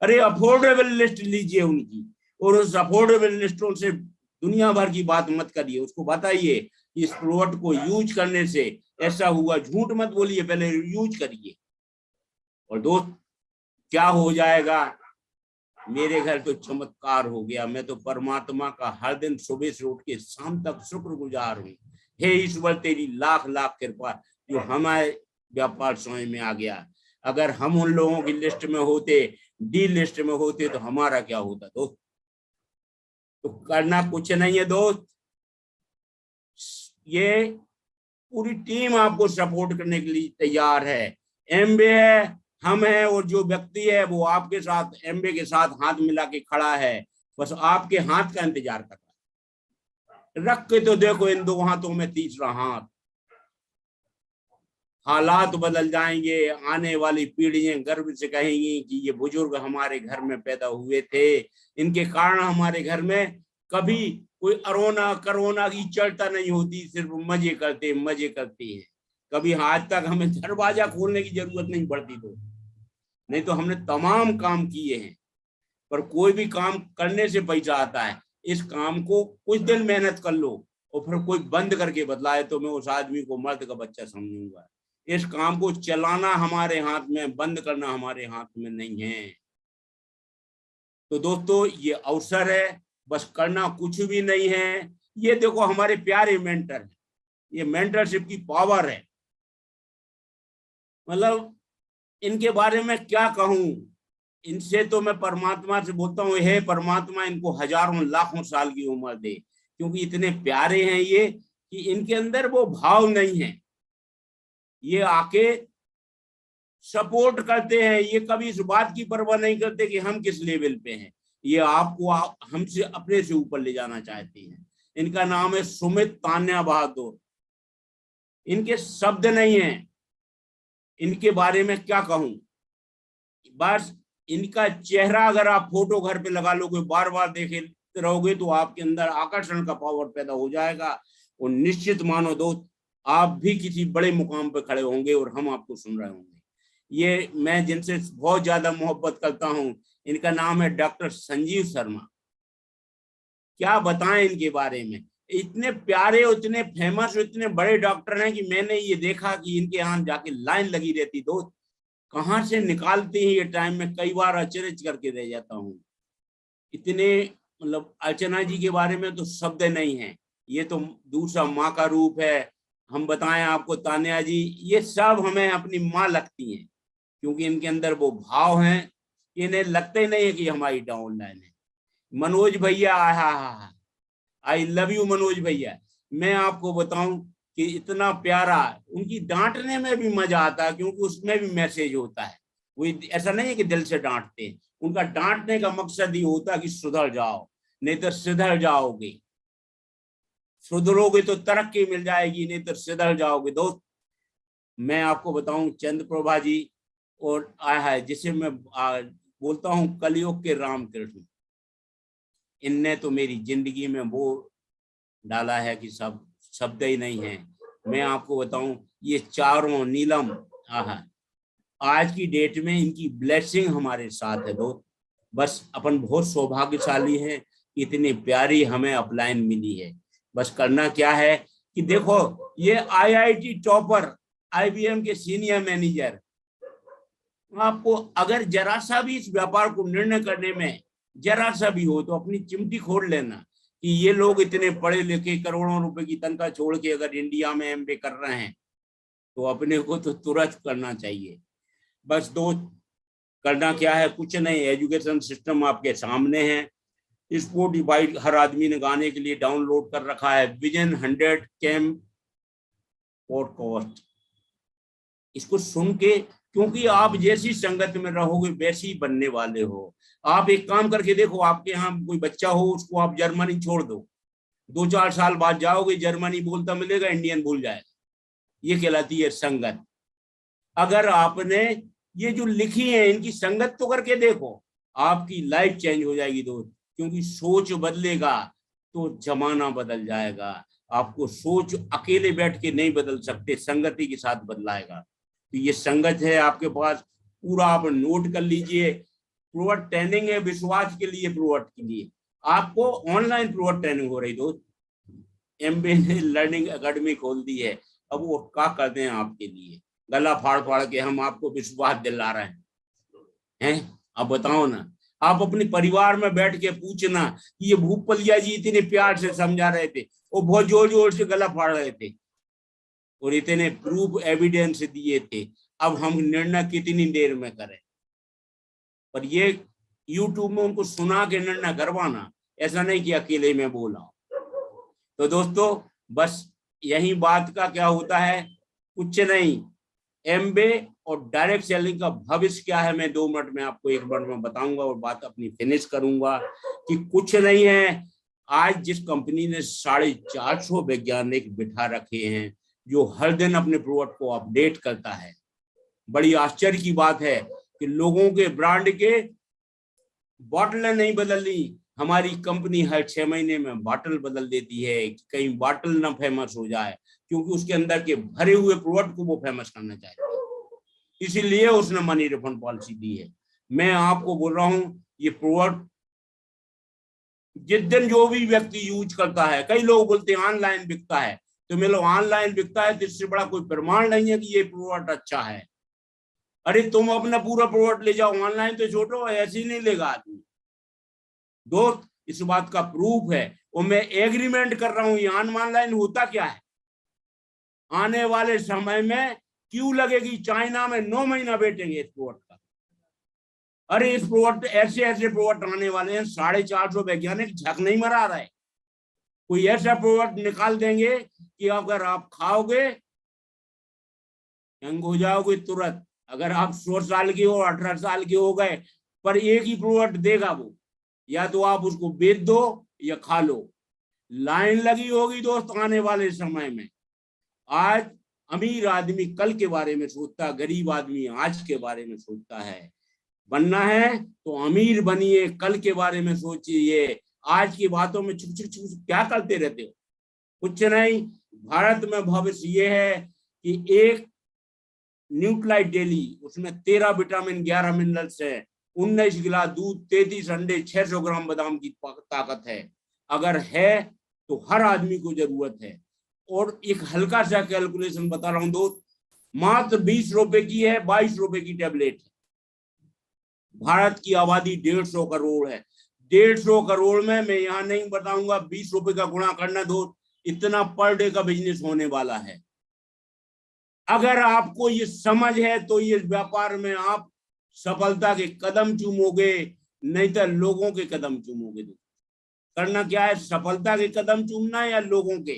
अरे अफोर्डेबल लिस्ट लीजिए उनकी, और उस अफोर्डेबल लिस्टों से दुनिया भर की बात मत करिए, उसको बताइए कि इस प्रोडक्ट को यूज करने से ऐसा हुआ। झूठ मत बोलिए, पहले यूज करिए। और दोस्त क्या हो जाएगा, मेरे घर तो चमत्कार हो गया। मैं तो परमात्मा का हर दिन सुबह से उठ के शाम तक शुक्रगुजार हूँ। हे ईश्वर, तेरी लाख लाख कृपा जो हमारे व्यापार समझ में आ गया। अगर हम उन लोगों की लिस्ट में होते, डी लिस्ट में होते, तो हमारा क्या होता दोस्त। तो करना कुछ नहीं है दोस्त, ये पूरी टीम आपको सपोर्ट करने के लिए तैयार है। एमबे है, हम हैं, और जो व्यक्ति है वो आपके साथ, एमबे के साथ हाथ मिला के खड़ा है, बस आपके हाथ का इंतजार कर रहा है। रख के तो देखो इन 2 हाथों में तीसरा हाथ। हालात बदल जाएंगे, आने वाली पीढ़ियां गर्व से कहेंगी कि ये बुजुर्ग हमारे घर में पैदा हुए थे, इनके कारण हमारे घर में कभी कोई कोरोना की चर्चा नहीं होती, सिर्फ मजे करते हैं। कभी आज तक हमें दरवाजा खोलने की जरूरत नहीं पड़ती, तो नहीं तो हमने तमाम काम किए हैं। पर कोई भी काम करने से पैसा आता है। इस काम को कुछ दिन मेहनत कर लो और फिर कोई बंद करके बतलाए तो मैं उस आदमी को मर्द का बच्चा समझूंगा। इस काम को चलाना हमारे हाथ में, बंद करना हमारे हाथ में नहीं है। तो दोस्तों ये अवसर है, बस करना कुछ भी नहीं है। ये देखो हमारे प्यारे मेंटर हैं, ये मेंटरशिप की पावर है। मतलब इनके बारे में क्या कहूं, इनसे तो मैं परमात्मा से बोलता हूँ, हे परमात्मा इनको हजारों लाखों साल की उम्र दे, क्योंकि इतने प्यारे हैं ये कि इनके अंदर वो भाव नहीं है। ये आके सपोर्ट करते हैं, ये कभी इस बात की परवाह नहीं करते कि हम किस लेवल पे हैं। ये आपको हमसे अपने से ऊपर ले जाना चाहते हैं। इनका नाम है सुमित तान्या बहादुर। इनके शब्द नहीं है, इनके बारे में क्या कहूं। बस इनका चेहरा अगर आप फोटो घर पे लगा लोगे, बार बार देखे रहोगे, तो आपके अंदर आकर्षण का पावर पैदा हो जाएगा। और निश्चित मानो दोस्त, आप भी किसी बड़े मुकाम पे खड़े होंगे और हम आपको सुन रहे होंगे। ये मैं जिनसे बहुत ज्यादा मोहब्बत करता हूं, इनका नाम है डॉक्टर संजीव शर्मा। क्या बताएं इनके बारे में, इतने प्यारे, इतने फेमस, इतने बड़े डॉक्टर हैं कि मैंने ये देखा कि इनके यहाँ जाके लाइन लगी रहती। दोस्त कहाँ से निकालते हैं ये टाइम, में कई बार अचरज करके रह जाता हूँ। इतने मतलब अर्चना जी के बारे में तो शब्द नहीं है। ये तो दूसरा माँ का रूप है। हम बताएं आपको, तान्या जी ये सब हमें अपनी माँ लगती हैं, क्योंकि इनके अंदर वो भाव हैं, इन्हें लगते नहीं है कि हमारी डाउनलाइन है। मनोज भैया, आई लव यू मनोज भैया। मैं आपको बताऊं कि इतना प्यारा, उनकी डांटने में भी मजा आता है, क्योंकि उसमें भी मैसेज होता है। वो ऐसा नहीं है कि दिल से डांटते हैं, उनका डांटने का मकसद ये होता है कि सुधर जाओ, नहीं तो सुधर जाओगे। सुधरोगे तो तरक्की मिल जाएगी, नहीं तो सिधर जाओगे। दोस्त मैं आपको बताऊं, चंद्रप्रभा जी और आया है जिसे मैं बोलता हूं कलयुग के रामकृष्ण, इनने तो मेरी जिंदगी में वो डाला है कि सब शब्द ही नहीं है। मैं आपको बताऊं, ये चारों नीलम आज की डेट में इनकी ब्लेसिंग हमारे साथ है दोस्त। बस अपन बहुत सौभाग्यशाली हैं, इतनी प्यारी हमें अपलाइन मिली है। बस करना क्या है कि देखो, ये आईआईटी टॉपर, आईबीएम के सीनियर मैनेजर, आपको अगर जरा सा भी इस व्यापार को निर्णय करने में जरा सा भी हो तो अपनी चिमटी खोल लेना कि ये लोग इतने पढ़े लिखे करोड़ों रुपए की तनख्वाह छोड़ के अगर इंडिया में एमबीए कर रहे हैं तो अपने को तो तुरंत करना चाहिए। बस दोस्त करना क्या है, कुछ नहीं, एजुकेशन सिस्टम आपके सामने है। स्पॉटिफाई हर आदमी ने गाने के लिए डाउनलोड कर रखा है, विजन 100 कैम पॉडकास्ट। इसको सुन के, क्योंकि आप जैसी संगत में रहोगे वैसे ही बनने वाले हो। आप एक काम करके देखो, आपके यहाँ कोई बच्चा हो, उसको आप जर्मनी छोड़ दो, 2-4 साल बाद जाओगे जर्मनी बोलता मिलेगा, इंडियन भूल जाएगा। ये कहलाती है संगत। अगर आपने ये जो लिखी है इनकी संगत तो करके देखो, आपकी लाइफ चेंज हो जाएगी दोस्त। क्योंकि सोच बदलेगा तो जमाना बदल जाएगा। आपको सोच अकेले बैठ के नहीं बदल सकते, संगति के साथ बदलाएगा। तो ये संगत है आपके पास, पूरा आप नोट कर लीजिए। प्रोवर्ट ट्रेनिंग है विश्वास के लिए, प्रोवर्ट के लिए आपको ऑनलाइन प्रोवर्ट ट्रेनिंग हो रही दोस्त। एमबीए ने लर्निंग एकेडमी खोल दी है, अब वो क्या कर दें आपके लिए, गला फाड़ फाड़ के हम आपको विश्वास दिला रहे हैं। अब बताओ ना, आप अपने परिवार में बैठ के पूछना कि ये भूपलिया जी इतने प्यार से समझा रहे थे, वो बहुत जोर जोर से गला फाड़ रहे थे और इतने प्रूफ एविडेंस दिए थे, अब हम निर्णय कितनी देर में करें। पर ये यूट्यूब में उनको सुना के निर्णय करवाना, ऐसा नहीं कि अकेले में बोला। तो दोस्तों बस यही बात का क्या होता है, कुछ नहीं, एमबीए और डायरेक्ट सेलिंग का भविष्य क्या है, मैं 2 मिनट में आपको 1 मिनट में बताऊंगा और बात अपनी फिनिश करूंगा कि कुछ नहीं है। आज जिस कंपनी ने 450 वैज्ञानिक बिठा रखे हैं जो हर दिन अपने प्रोडक्ट को अपडेट करता है, बड़ी आश्चर्य की बात है कि लोगों के ब्रांड के बॉटलें नहीं बदली, हमारी कंपनी हर 6 महीने में बॉटल बदल देती है, कहीं बॉटल ना फेमस हो जाए, क्योंकि उसके अंदर के भरे हुए प्रोडक्ट को वो फेमस करना चाहती है। इसीलिए उसने मनी रिफंड पॉलिसी दी है। मैं आपको बोल रहा हूं, ये प्रोडक्ट जिस दिन जो भी व्यक्ति यूज करता है, कई लोग बोलते हैं ऑनलाइन बिकता है, तो मेरे लोग ऑनलाइन बिकता है तो इससे बड़ा कोई प्रमाण नहीं है कि ये प्रोडक्ट अच्छा है। अरे तुम अपना पूरा प्रोडक्ट ले जाओ, ऑनलाइन तो छोड़ो, ऐसे ही नहीं लेगा आदमी। दोस्त इस बात का प्रूफ है और मैं एग्रीमेंट कर रहा हूं, ये ऑनलाइन होता क्या है, आने वाले समय में क्यों लगेगी, चाइना में 9 महीना बैठेंगे इस प्रोडक्ट का। अरे इस प्रोडक्ट ऐसे प्रोडक्ट आने वाले हैं, 450 वैज्ञानिक झक नहीं मरा रहे, कोई ऐसा प्रोडक्ट निकाल देंगे कि अगर आप खाओगे यंग हो जाओगे तुरंत। अगर आप 100 साल की हो, 18 साल के हो गए, पर एक ही प्रोडक्ट देगा वो, या तो आप उसको बेच दो या खा लो। लाइन लगी होगी दोस्त आने वाले समय में। आज अमीर आदमी कल के बारे में सोचता, गरीब आदमी आज के बारे में सोचता है। बनना है तो अमीर बनिए, कल के बारे में सोचिए, आज की बातों में छुप छुप छुप क्या करते रहते हो, कुछ नहीं। भारत में भविष्य ये है कि एक न्यूट्राइट डेली, उसमें 13 विटामिन 11 मिनरल्स है, 19 गिलास दूध, 33 अंडे, 600 ग्राम बादाम की ताकत है। अगर है तो हर आदमी को जरूरत है। और एक हल्का सा कैलकुलेशन बता रहा हूं दोस्त, मात्र 20 रुपए की है, 22 रुपए की टेबलेट है। भारत की आबादी 150 करोड़ है। 150 करोड़ में मैं यहाँ नहीं बताऊंगा 20 रुपए का गुणा करना दोस्त, इतना पर डे का बिजनेस होने वाला है। अगर आपको ये समझ है तो ये व्यापार में आप सफलता के कदम चूमोगे, नहीं तो लोगों के कदम चूमोगे। करना क्या है, सफलता के कदम चूमना है या लोगों के,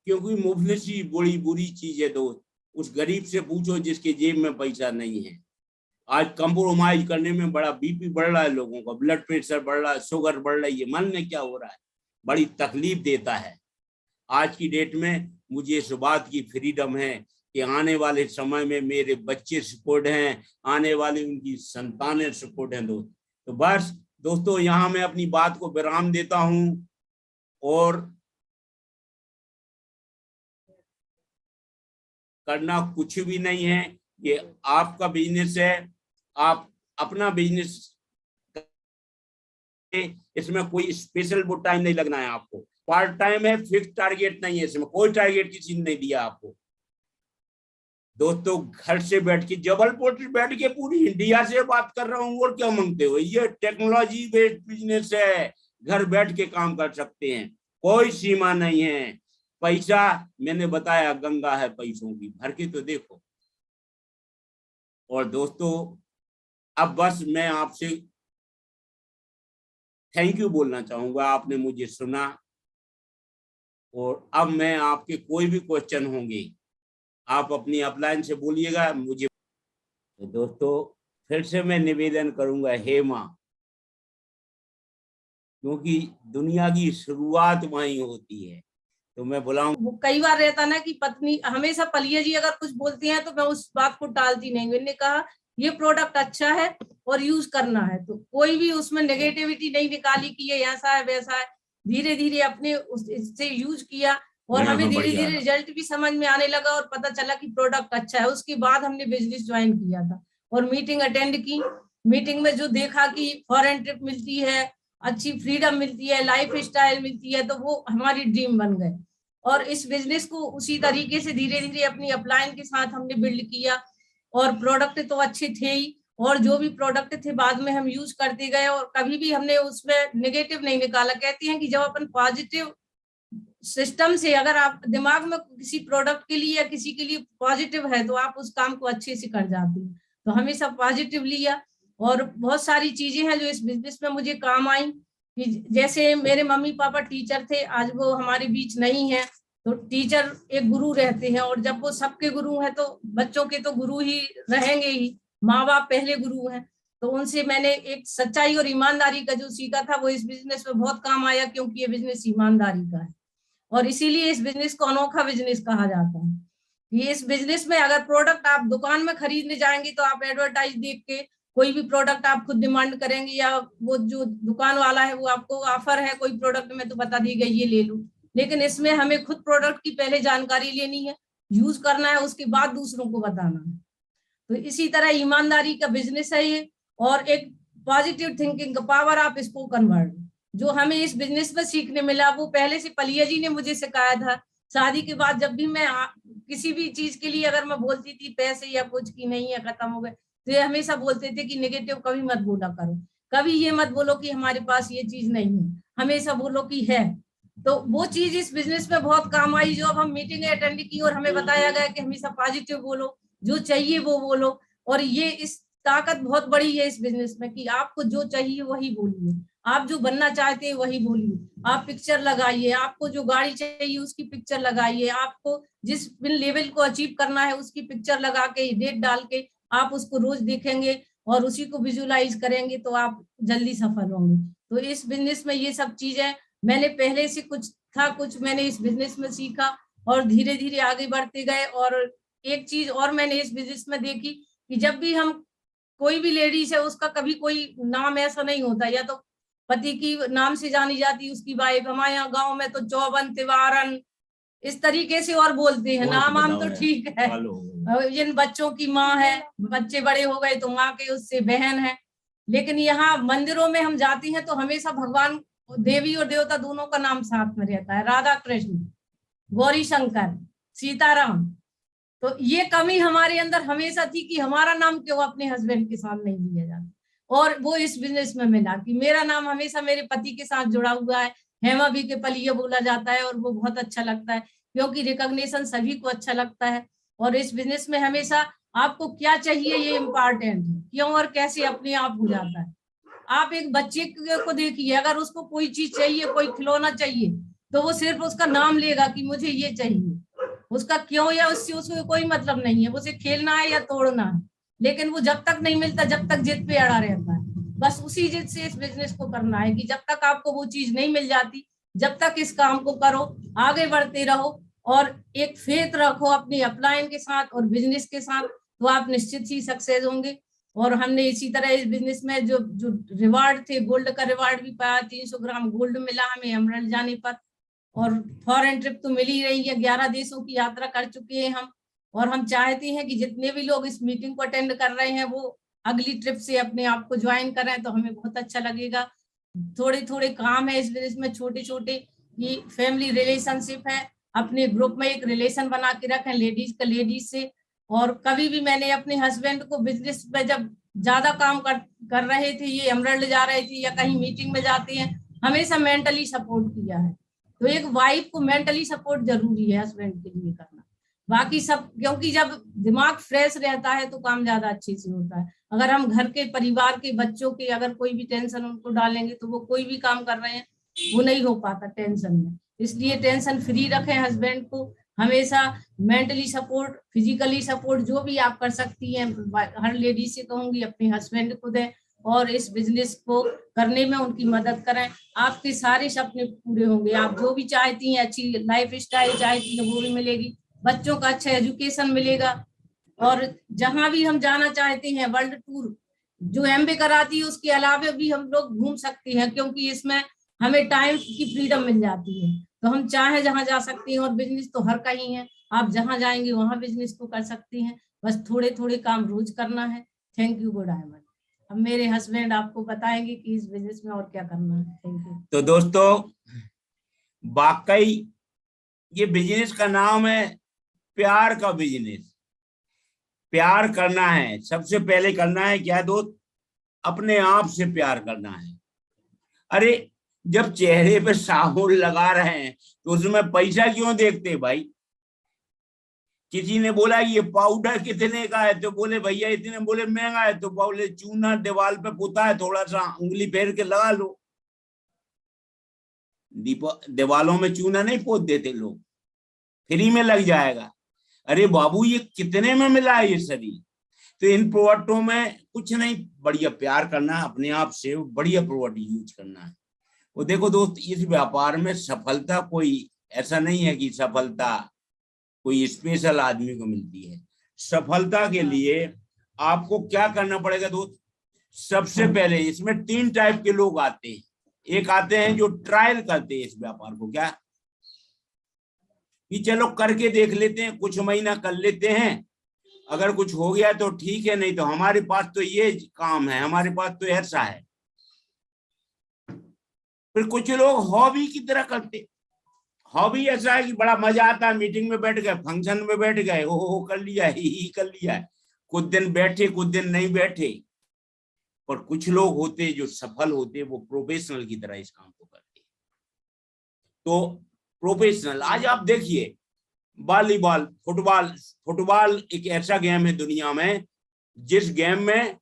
क्योंकि मुफलिसी बड़ी बुरी चीज है दोस्त। उस गरीब से पूछो जिसके जेब में पैसा नहीं है। आज कंप्रोमाइज करने में बड़ा बीपी बढ़ रहा है लोगों का, ब्लड प्रेशर बढ़ रहा है, शुगर बढ़ रही है, मन में क्या हो रहा है, बड़ी तकलीफ देता है। आज की डेट में मुझे इस बात की फ्रीडम है कि आने वाले समय में मेरे बच्चे सपोर्ट हैं, आने वाली उनकी संतानें सपोर्ट हैं। तो बस दोस्तों, यहाँ मैं अपनी बात को विराम देता हूँ और करना कुछ भी नहीं है। ये आपका बिजनेस है, आप अपना बिजनेस, इसमें कोई स्पेशल वो टाइम नहीं लगना है आपको। पार्ट टाइम है, फिक्स टारगेट नहीं है, इसमें कोई टारगेट किसी ने नहीं दिया आपको। दोस्तों, घर से बैठ के, जबलपुर से बैठ के पूरी इंडिया से बात कर रहा हूँ, और क्या मांगते हो? ये टेक्नोलॉजी बेस्ड बिजनेस है, घर बैठ के काम कर सकते हैं, कोई सीमा नहीं है। पैसा, मैंने बताया, गंगा है पैसों की, भर के तो देखो। और दोस्तों, अब बस मैं आपसे थैंक यू बोलना चाहूंगा, आपने मुझे सुना। और अब मैं आपके कोई भी क्वेश्चन होंगे, आप अपनी अपलाइन से बोलिएगा मुझे। तो दोस्तों, फिर से मैं निवेदन करूंगा, हे माँ, क्योंकि दुनिया की शुरुआत वहीं होती है, तो मैं बुलाऊं। कई बार रहता ना कि पत्नी हमेशा, पलिया जी अगर कुछ बोलती हैं तो मैं उस बात को टालती नहीं। मैंने कहा ये प्रोडक्ट अच्छा है और यूज करना है, तो कोई भी उसमें नेगेटिविटी नहीं निकाली कि ये ऐसा है वैसा है। धीरे धीरे अपने इससे यूज किया और हमें धीरे धीरे रिजल्ट भी समझ में आने लगा और पता चला कि प्रोडक्ट अच्छा है। उसके बाद हमने बिजनेस ज्वाइन किया था और मीटिंग अटेंड की। मीटिंग में जो देखा कि फॉरेन ट्रिप मिलती है, अच्छी फ्रीडम मिलती है, लाइफ स्टाइल मिलती है, तो वो हमारी ड्रीम बन गए। और इस बिजनेस को उसी तरीके से धीरे धीरे अपनी अपलाइन के साथ हमने बिल्ड किया। और प्रोडक्ट तो अच्छे थे ही, और जो भी प्रोडक्ट थे बाद में हम यूज करते गए और कभी भी हमने उसमें नेगेटिव नहीं निकाला। कहती हैं कि जब अपन पॉजिटिव सिस्टम से, अगर आप दिमाग में किसी प्रोडक्ट के लिए या किसी के लिए पॉजिटिव है, तो आप उस काम को अच्छे से कर जाते हैं। तो हमेशा पॉजिटिव लिया। और बहुत सारी चीजें हैं जो इस बिजनेस में मुझे काम आई, कि जैसे मेरे मम्मी पापा टीचर थे, आज वो हमारे बीच नहीं है। तो टीचर एक गुरु रहते हैं, और जब वो सबके गुरु हैं तो बच्चों के तो गुरु ही रहेंगे ही। माँ बाप पहले गुरु हैं। तो उनसे मैंने एक सच्चाई और ईमानदारी का जो सीखा था, वो इस बिजनेस में बहुत काम आया, क्योंकि ये बिजनेस ईमानदारी का है। और इसीलिए इस बिजनेस को अनोखा बिजनेस कहा जाता है। ये इस बिजनेस में अगर प्रोडक्ट आप दुकान में खरीदने जाएंगे तो आप एडवर्टाइज देख के कोई भी प्रोडक्ट आप खुद डिमांड करेंगे, या वो जो दुकान वाला है वो आपको ऑफर है कोई प्रोडक्ट में तो बता दी गई ये ले लो। लेकिन इसमें हमें खुद प्रोडक्ट की पहले जानकारी लेनी है, यूज करना है, उसके बाद दूसरों को बताना है। तो इसी तरह ईमानदारी का बिजनेस है ये। और एक पॉजिटिव थिंकिंग का पावर, आप इसको कन्वर्ट, जो हमें इस बिजनेस में सीखने मिला, वो पहले से पलिया जी ने मुझे सिखाया था। शादी के बाद जब भी मैं किसी भी चीज के लिए अगर मैं बोलती थी पैसे या कुछ की नहीं है खत्म हो गए, तो ये हमेशा बोलते थे कि नेगेटिव कभी मत बोला करो, कभी ये मत बोलो कि हमारे पास ये चीज नहीं है, हमेशा बोलो कि है। तो वो चीज इस बिजनेस में बहुत काम आई। जो अब हम मीटिंग अटेंड की और हमें बताया गया कि हमेशा पॉजिटिव बोलो, जो चाहिए वो बोलो। और ये इस ताकत बहुत बड़ी है इस बिजनेस में कि आपको जो चाहिए वही बोलिए, आप जो बनना चाहते हैं वही बोलिए। आप पिक्चर लगाइए, आपको जो गाड़ी चाहिए उसकी पिक्चर लगाइए, आपको जिस लेवल को अचीव करना है उसकी पिक्चर लगा के, डेट डाल के आप उसको रोज देखेंगे और उसी को विजुलाइज करेंगे, तो आप जल्दी सफल होंगे। तो इस बिजनेस में ये सब चीजें मैंने पहले से कुछ मैंने इस बिजनेस में सीखा और धीरे धीरे आगे बढ़ते गए। और एक चीज और मैंने इस बिजनेस में देखी कि जब भी हम, कोई भी लेडीज है उसका कभी कोई नाम ऐसा नहीं होता, या तो पति की नाम से जानी जाती उसकी वाइफ। हमारे यहाँ गाँव में तो चौबन तिवारन इस तरीके से और बोलते हैं, नाम आम तो ठीक है। जिन बच्चों की माँ है, बच्चे बड़े हो गए तो माँ के उससे बहन है। लेकिन यहाँ मंदिरों में हम जाते हैं तो हमेशा भगवान, देवी और देवता दोनों का नाम साथ में रहता है, राधा कृष्ण, गौरी शंकर, सीताराम। तो ये कमी हमारे अंदर हमेशा थी कि हमारा नाम क्यों अपने हस्बैंड के साथ नहीं लिया जाता। और वो इस बिजनेस में मिला कि मेरा नाम हमेशा मेरे पति के साथ जुड़ा हुआ है, हेमा भी के पलिया बोला जाता है। और वो बहुत अच्छा लगता है क्योंकि रिकॉग्निशन सभी को अच्छा लगता है। और इस बिजनेस में हमेशा आपको क्या चाहिए ये इम्पोर्टेंट है, क्यों और कैसे अपने आप हो जाता है। आप एक बच्चे को देखिए, अगर उसको कोई चीज चाहिए, कोई खिलौना चाहिए, तो वो सिर्फ उसका नाम लेगा कि मुझे ये चाहिए, उसका क्यों या उससे उसको कोई मतलब नहीं है, उसे खेलना है या तोड़ना है। लेकिन वो जब तक नहीं मिलता जब तक जिद पे अड़ा रहता है। बस उसी जिद से इस बिजनेस को करना है कि जब तक आपको वो चीज नहीं मिल जाती जब तक इस काम को करो, आगे बढ़ते रहो और एक फेथ रखो अपनी अपलाइन के साथ और बिजनेस के साथ, तो आप निश्चित ही सक्सेस होंगे। और हमने इसी तरह इस बिजनेस में जो जो रिवार्ड थे, गोल्ड का रिवार्ड भी पाया, 300 ग्राम गोल्ड मिला हमें एमरल्ड जाने पर। और फॉरेन ट्रिप तो मिल ही रही है, 11 देशों की यात्रा कर चुके हैं हम। और हम चाहते हैं कि जितने भी लोग इस मीटिंग को अटेंड कर रहे हैं वो अगली ट्रिप से अपने आप को ज्वाइन करें, तो हमें बहुत अच्छा लगेगा। थोड़े थोड़े काम है इस बिजनेस में, छोटे छोटे, कि फैमिली रिलेशनशिप है, अपने ग्रुप में एक रिलेशन बना के रखें लेडीज का लेडीज से। और कभी भी मैंने अपने हस्बैंड को बिजनेस में जब ज्यादा काम कर रहे थे, ये एमरल्ड जा रहे थे या कहीं मीटिंग में जाती हैं, हमेशा मेंटली सपोर्ट किया है। तो एक वाइफ को मेंटली सपोर्ट जरूरी है हस्बैंड के लिए करना, बाकी सब, क्योंकि जब दिमाग फ्रेश रहता है तो काम ज्यादा अच्छे से होता है। अगर हम घर के परिवार के बच्चों के अगर कोई भी टेंशन उनको डालेंगे तो वो कोई भी काम कर रहे हैं वो नहीं हो पाता टेंशन में। इसलिए टेंशन फ्री रखें हस्बैंड को, हमेशा मेंटली सपोर्ट, फिजिकली सपोर्ट जो भी आप कर सकती हैं, हर लेडी से कहूंगी अपने हस्बैंड को दें और इस बिजनेस को करने में उनकी मदद करें। आपके सारे सपने पूरे होंगे, आप जो भी चाहती हैं, अच्छी लाइफ स्टाइल चाहती हैं वो भी मिलेगी, बच्चों का अच्छा एजुकेशन मिलेगा। और जहां भी हम जाना चाहते हैं, वर्ल्ड टूर जो एमबे कराती है उसके अलावा भी हम लोग घूम सकते हैं, क्योंकि इसमें हमें टाइम की फ्रीडम मिल जाती है, तो हम चाहे जहां जा सकते हैं। और बिजनेस तो हर कहीं है, आप जहां जाएंगे वहां बिजनेस को कर सकती हैं, बस थोड़े थोड़े काम रोज करना है। Thank you good diamond. अब मेरे हस्बैंड आपको बताएंगे कि इस बिजनेस में और क्या करना है। Thank you. तो दोस्तों, वाकई ये बिजनेस का नाम है प्यार का बिजनेस। प्यार करना है, सबसे पहले करना है क्या दोस्त, अपने आप से प्यार करना है। अरे जब चेहरे पे साबुन लगा रहे हैं तो उसमें पैसा क्यों देखते भाई। किसी ने बोला ये पाउडर कितने का है, तो बोले भैया इतने, बोले महंगा है, तो बोले चूना दीवार पे पुता है, थोड़ा सा उंगली फेर के लगा लो। दीवालों में चूना नहीं पोत देते लोग, फ्री में लग जाएगा। अरे बाबू ये कितने में मिला है ये शरीर। तो इन प्रोडक्टों में कुछ नहीं, बढ़िया प्यार करना है अपने आप से, बढ़िया प्रोडक्ट यूज करना है। वो देखो दोस्त, इस व्यापार में सफलता कोई ऐसा नहीं है कि सफलता कोई स्पेशल आदमी को मिलती है। सफलता के लिए आपको क्या करना पड़ेगा दोस्त, सबसे पहले इसमें 3 टाइप के लोग आते हैं। एक आते हैं जो ट्रायल करते हैं इस व्यापार को, क्या कि चलो करके देख लेते हैं, कुछ महीना कर लेते हैं, अगर कुछ हो गया तो ठीक है, नहीं तो हमारे पास तो ये काम है, हमारे पास तो ऐसा है। फिर कुछ लोग हॉबी की तरह करते। हॉबी ऐसा है कि बड़ा मजा आता है, मीटिंग में बैठ गए, फंक्शन में बैठ गए, हो कर लिया, ही कर लिया, कुछ दिन बैठे कुछ दिन नहीं बैठे। और कुछ लोग होते जो सफल होते, वो प्रोफेशनल की तरह इस काम को करते। तो प्रोफेशनल, आज आप देखिए वॉलीबॉल, फुटबॉल एक ऐसा गेम है दुनिया में जिस गेम में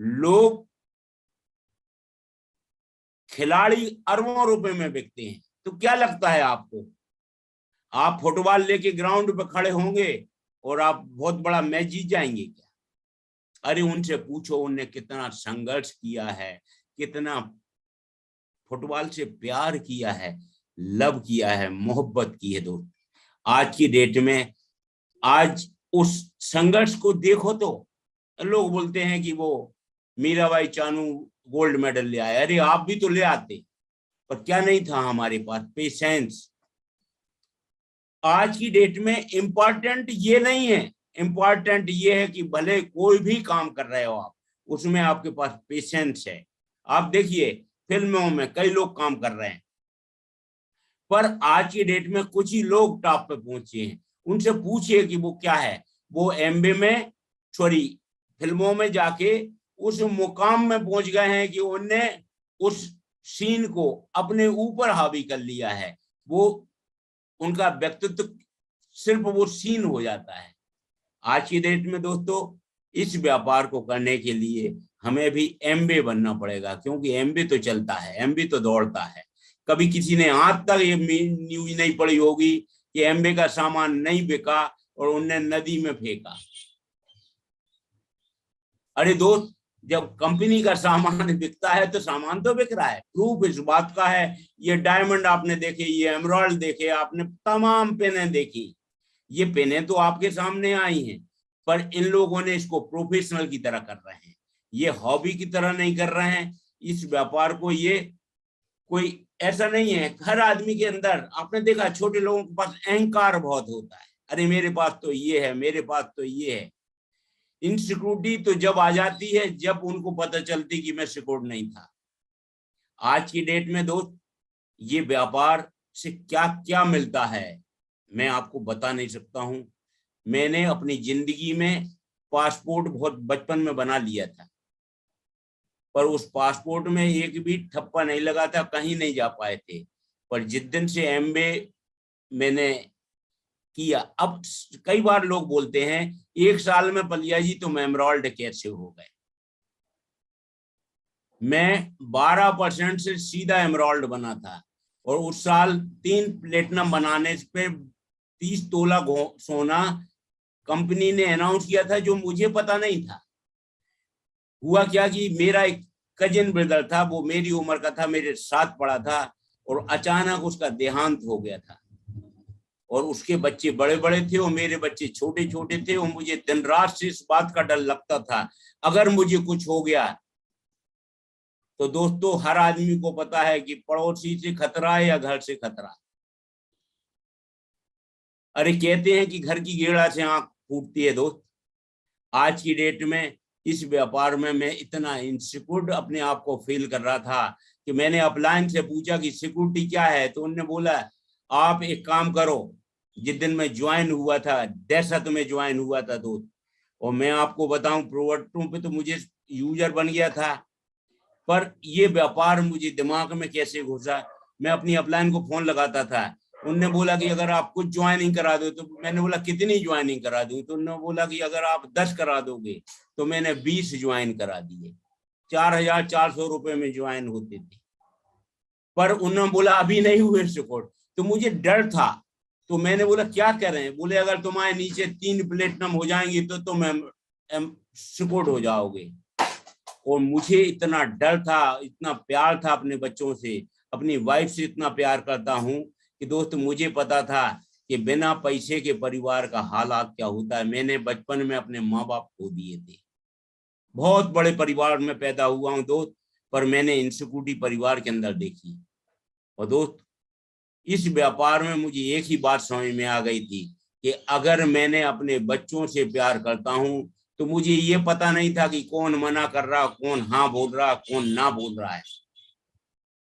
लोग, खिलाड़ी अरबों रुपए में बिकते हैं। तो क्या लगता है आपको, आप फुटबॉल लेके ग्राउंड पे खड़े होंगे और आप बहुत बड़ा मैच जीत जाएंगे क्या? अरे उनसे पूछो उनने कितना संघर्ष किया है, कितना फुटबॉल से प्यार किया है, लव किया है, मोहब्बत की है। दोस्त आज की डेट में, आज उस संघर्ष को देखो तो लोग बोलते हैं कि वो मीराबाई चानू गोल्ड मेडल ले आए। अरे आप भी तो ले आते, पर क्या नहीं था हमारे पास, पेशेंस। आज की डेट में इम्पोर्टेंट ये नहीं है, इम्पोर्टेंट ये है कि भले कोई भी काम कर रहे हो आप, उसमें आपके पास पेशेंस है। आप देखिए फिल्मों में कई लोग काम कर रहे हैं, पर आज की डेट में कुछ ही लोग टॉप पे पहुंचे हैं। उनसे पूछिए कि वो क्या है, वो एमबी में, सॉरी फिल्मों में जाके उस मुकाम में पहुंच गए हैं कि उनने उस सीन को अपने ऊपर हावी कर लिया है। वो उनका व्यक्तित्व सिर्फ वो सीन हो जाता है। आज की डेट में दोस्तों, इस व्यापार को करने के लिए हमें भी एमबी बनना पड़ेगा, क्योंकि एमबी तो चलता है, एमबी तो दौड़ता है। कभी किसी ने आज तक ये न्यूज नहीं पढ़ी होगी कि एमबी का सामान नहीं बिका और उनने नदी में फेंका। अरे दोस्त, जब कंपनी का सामान बिकता है तो सामान तो बिक रहा है, प्रूफ इस बात का है। ये डायमंड आपने देखे, ये एमराल्ड देखे, आपने तमाम पेनें देखी, ये पेनें तो आपके सामने आई हैं, पर इन लोगों ने इसको प्रोफेशनल की तरह कर रहे हैं, ये हॉबी की तरह नहीं कर रहे हैं। इस व्यापार को ये कोई ऐसा नहीं है, हर आदमी के अंदर आपने देखा छोटे लोगों के पास अहंकार बहुत होता है, अरे मेरे पास तो ये है, मेरे पास तो ये है। इनसिक्योरिटी तो जब आ जाती है जब उनको पता चलती कि मैं सिक्योर नहीं था। आज की डेट में दोस्त ये व्यापार से क्या क्या मिलता है मैं आपको बता नहीं सकता हूं। मैंने अपनी जिंदगी में पासपोर्ट बहुत बचपन में बना लिया था, पर उस पासपोर्ट में एक भी ठप्पा नहीं लगा था, कहीं नहीं जा पाए थे। पर जिस दिन से MBA मैंने किया, अब कई बार लोग बोलते हैं 1 साल में पलिया जी तुम एमराल्ड कैसे हो गए। मैं 12% से सीधा एमराल्ड बना था, और उस साल 3 प्लेटिनम बनाने पे 30 तोला सोना कंपनी ने अनाउंस किया था, जो मुझे पता नहीं था। हुआ क्या कि मेरा एक कजिन ब्रदर था, वो मेरी उम्र का था, मेरे साथ पढ़ा था, और अचानक उसका देहांत हो गया था, और उसके बच्चे बड़े बड़े थे और मेरे बच्चे छोटे छोटे थे, और मुझे दिन रात से इस बात का डर लगता था अगर मुझे कुछ हो गया तो दोस्तों हर आदमी को पता है कि पड़ोसी से खतरा है या घर से खतरा। अरे कहते हैं कि घर की गेड़ा से आंख फूटती है दोस्त। आज की डेट में इस व्यापार में मैं इतना इनसिक्योर अपने आप को फील कर रहा था कि मैंने अपलाइन से पूछा कि सिक्योरिटी क्या है, तो उन्होंने बोला आप एक काम करो। जिस दिन मैं ज्वाइन हुआ था, दहशत में ज्वाइन हुआ था दोस्त, और मैं आपको बताऊं प्रोडक्टों पे तो मुझे यूजर बन गया था, पर ये व्यापार मुझे दिमाग में कैसे घुसा। मैं अपनी अपलाइन को फोन लगाता था, उनने बोला कि अगर आप कुछ ज्वाइनिंग करा दो, तो मैंने बोला कितनी ज्वाइनिंग करा दूं, तो उन्होंने बोला कि अगर आप 10 करा दोगे, तो मैंने 20 ज्वाइन करा दिए। 4,400 रुपए में ज्वाइन होते थे, पर उन्होंने बोला अभी नहीं हुए सिक्योर। तो मुझे डर था, तो मैंने बोला क्या कर रहे हैं, बोले अगर तुम्हारे नीचे 3 प्लेटिनम हो जाएंगी तो तुम सिक्योर हो जाओगे। और मुझे इतना डर था, इतना प्यार था अपने बच्चों से, अपनी वाइफ से इतना प्यार करता हूं कि दोस्त मुझे पता था कि बिना पैसे के परिवार का हालात क्या होता है। मैंने बचपन में अपने माँ बाप खो दिए थे, बहुत बड़े परिवार में पैदा हुआ हूं दोस्त, पर मैंने इनसिक्योरिटी परिवार के अंदर देखी। और दोस्त इस व्यापार में मुझे एक ही बात समझ में आ गई थी कि अगर मैंने अपने बच्चों से प्यार करता हूं तो मुझे ये पता नहीं था कि कौन मना कर रहा, कौन हाँ बोल रहा, कौन ना बोल रहा है।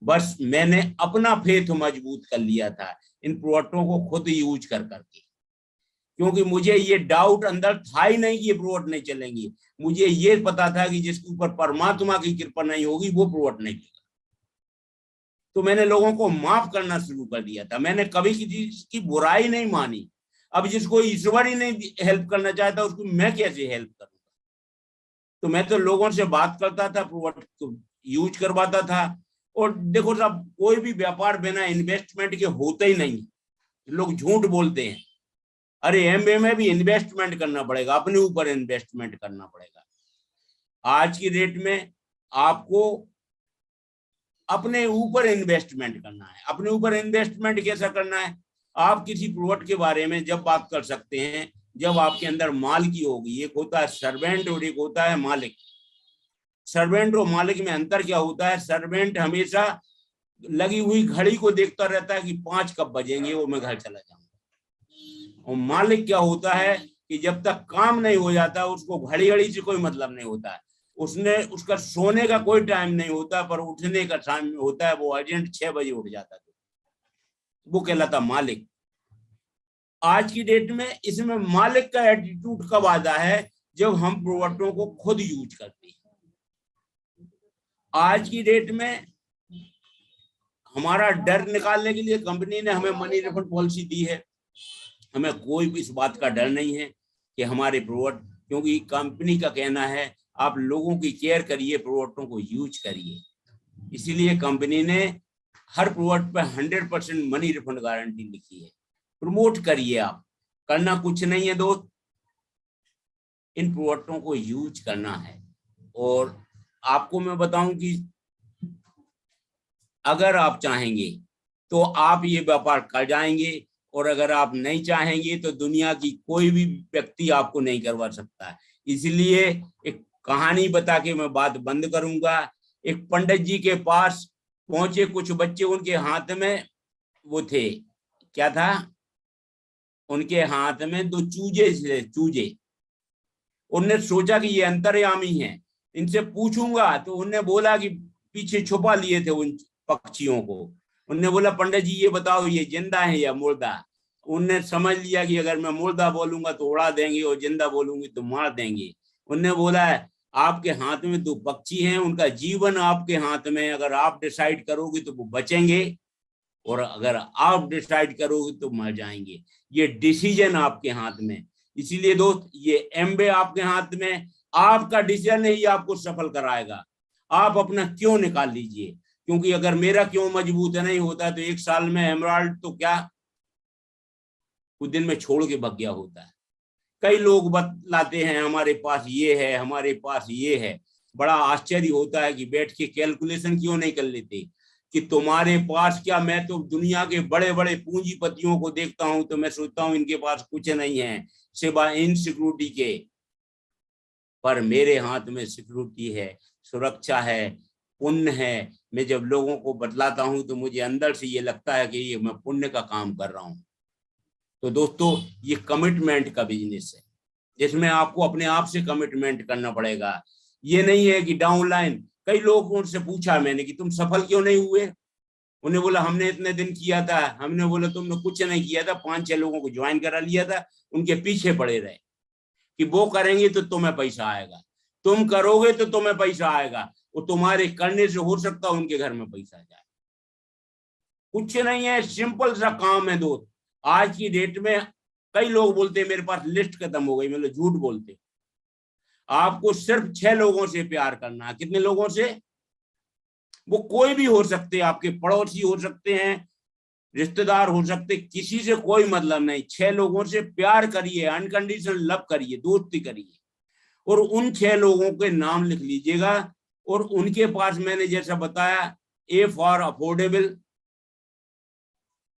बस मैंने अपना फेथ मजबूत कर लिया था इन प्रोडक्टों को खुद यूज कर करके, क्योंकि मुझे ये डाउट अंदर था ही नहीं कि ये प्रोडक्ट नहीं चलेंगी। मुझे ये पता था कि जिसके ऊपर परमात्मा की कृपा नहीं होगी वो प्रोडक्ट नहीं लेगा। तो मैंने लोगों को माफ करना शुरू कर दिया था, मैंने कभी किसी की बुराई नहीं मानी। अब जिसको ईश्वर ही नहीं हेल्प करना चाहता उसको मैं कैसे हेल्प करूंगा। तो मैं तो लोगों से बात करता था, प्रोडक्ट को यूज करवाता था। और देखो साहब, कोई भी व्यापार बिना इन्वेस्टमेंट के होते ही नहीं। लोग झूठ बोलते हैं, अरे MBA में भी इन्वेस्टमेंट करना पड़ेगा, अपने ऊपर इन्वेस्टमेंट करना पड़ेगा। आज की डेट में आपको अपने ऊपर इन्वेस्टमेंट करना है। अपने ऊपर इन्वेस्टमेंट कैसा करना है, आप किसी प्रोडक्ट के बारे में जब बात कर सकते हैं जब आपके अंदर मालिकी होगी। एक होता है सर्वेंट और एक होता है मालिक। सर्वेंट और मालिक में अंतर क्या होता है, सर्वेंट हमेशा लगी हुई घड़ी को देखता रहता है कि 5 कब बजेंगे वो मैं घर चला जाऊंगा। और मालिक क्या होता है कि जब तक काम नहीं हो जाता उसको घड़ी घड़ी से कोई मतलब नहीं होता है। उसका सोने का कोई टाइम नहीं होता, पर उठने का टाइम होता है। वो अर्जेंट 6 बजे उठ जाता है, वो कहलाता मालिक। आज की डेट में इसमें मालिक का एटीट्यूड कब आता है, जब हम प्रोडक्टों को खुद यूज करते हैं। आज की डेट में हमारा डर निकालने के लिए कंपनी ने हमें मनी रिफंड पॉलिसी दी है। हमें कोई भी इस बात का डर नहीं है कि हमारे प्रोडक्ट, क्योंकि कंपनी का कहना है आप लोगों की केयर करिए, प्रोडक्टों को यूज करिए। इसीलिए कंपनी ने हर प्रोडक्ट पे 100% मनी रिफंड गारंटी लिखी है। प्रमोट करिए, आप करना कुछ नहीं है दोस्त, इन प्रोडक्टों को यूज करना है। और आपको मैं बताऊं कि अगर आप चाहेंगे तो आप ये व्यापार कर जाएंगे, और अगर आप नहीं चाहेंगे तो दुनिया की कोई भी व्यक्ति आपको नहीं करवा सकता है। इसलिए एक कहानी बता के मैं बात बंद करूंगा। एक पंडित जी के पास पहुंचे कुछ बच्चे, उनके हाथ में वो थे, क्या था, उनके हाथ में 2 चूजे थे, चूजे। उनने सोचा कि ये अंतर्यामी हैं, इनसे पूछूंगा। तो उनने बोला कि पीछे छुपा लिए थे उन पक्षियों को। उनने बोला पंडित जी ये बताओ ये जिंदा है या मुर्दा। उनने समझ लिया कि अगर मैं मुर्दा बोलूंगा तो उड़ा देंगे और जिंदा बोलूंगी तो मार देंगे। उनने बोला आपके हाथ में 2 पक्षी हैं, उनका जीवन आपके हाथ में, अगर आप डिसाइड करोगे तो वो बचेंगे और अगर आप डिसाइड करोगे तो मर जाएंगे। ये डिसीजन आपके हाथ में। इसीलिए दोस्त, ये एमबे आपके हाथ में, आपका डिसीजन ही आपको सफल कराएगा। आप अपना क्यों निकाल लीजिए, क्योंकि अगर मेरा क्यों मजबूत नहीं होता तो 1 साल में एमराल्ड तो क्या कुछ दिन में छोड़ के भाग गया होता है। कई लोग बतलाते हैं हमारे पास ये है, हमारे पास ये है। बड़ा आश्चर्य होता है कि बैठ के कैलकुलेशन क्यों नहीं कर लेते कि तुम्हारे पास क्या। मैं तो दुनिया के बड़े बड़े पूंजीपतियों को देखता हूं तो मैं सोचता हूं इनके पास कुछ नहीं है सिवाय इनसिक्योरिटी के, पर मेरे हाथ में सिक्योरिटी है, सुरक्षा है, पुण्य है। मैं जब लोगों को बतलाता हूं तो मुझे अंदर से ये लगता है कि ये मैं पुण्य का काम कर रहा हूं। तो दोस्तों, ये कमिटमेंट का बिजनेस है जिसमें आपको अपने आप से कमिटमेंट करना पड़ेगा। ये नहीं है कि डाउनलाइन। कई लोगों से पूछा मैंने कि तुम सफल क्यों नहीं हुए। उन्हें बोला हमने इतने दिन किया था। हमने बोला तुमने कुछ नहीं किया था, 5-6 लोगों को ज्वाइन करा लिया था, उनके पीछे पड़े रहे कि वो करेंगे तो तुम्हें पैसा आएगा, तुम करोगे तो तुम्हें पैसा आएगा, वो तुम्हारे करने से हो सकता है उनके घर में पैसा जाए। कुछ नहीं है, सिंपल सा काम है दोस्त। आज की डेट में कई लोग बोलते हैं मेरे पास लिस्ट खत्म हो गई, मतलब झूठ बोलते। आपको सिर्फ 6 लोगों से प्यार करना है। कितने लोगों से? वो कोई भी हो सकते हैं, आपके पड़ोसी हो सकते हैं, रिश्तेदार हो सकते, किसी से कोई मतलब नहीं। 6 लोगों से प्यार करिए, अनकंडीशनल लव करिए, दोस्ती करिए, और उन 6 लोगों के नाम लिख लीजिएगा। और उनके पास मैंने जैसा बताया, ए फॉर अफोर्डेबल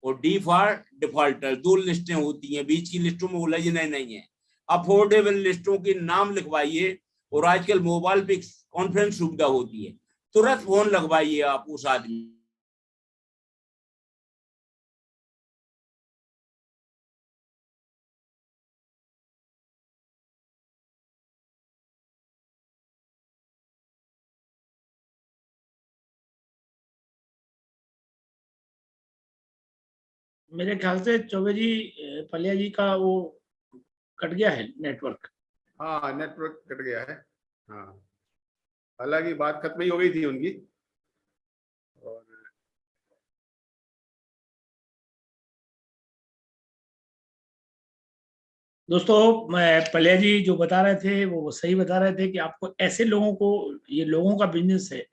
और डी फॉर डिफॉल्टर, 2 लिस्टें होती हैं। बीच की लिस्टों में उलझना नहीं है। अफोर्डेबल लिस्टों के नाम लिखवाइए, और आजकल मोबाइल पे कॉन्फ्रेंस सुविधा होती है, तुरंत फोन लगवाइए आप उस आदमी। मेरे ख्याल से चौबे जी, पलिया जी का वो कट गया है नेटवर्क। हाँ, नेटवर्क कट गया है। हाँ, हालांकि बात खत्म ही हो गई थी उनकी। और दोस्तों, मैं पलिया जी जो बता रहे थे वो सही बता रहे थे कि आपको ऐसे लोगों को, ये लोगों का बिजनेस है,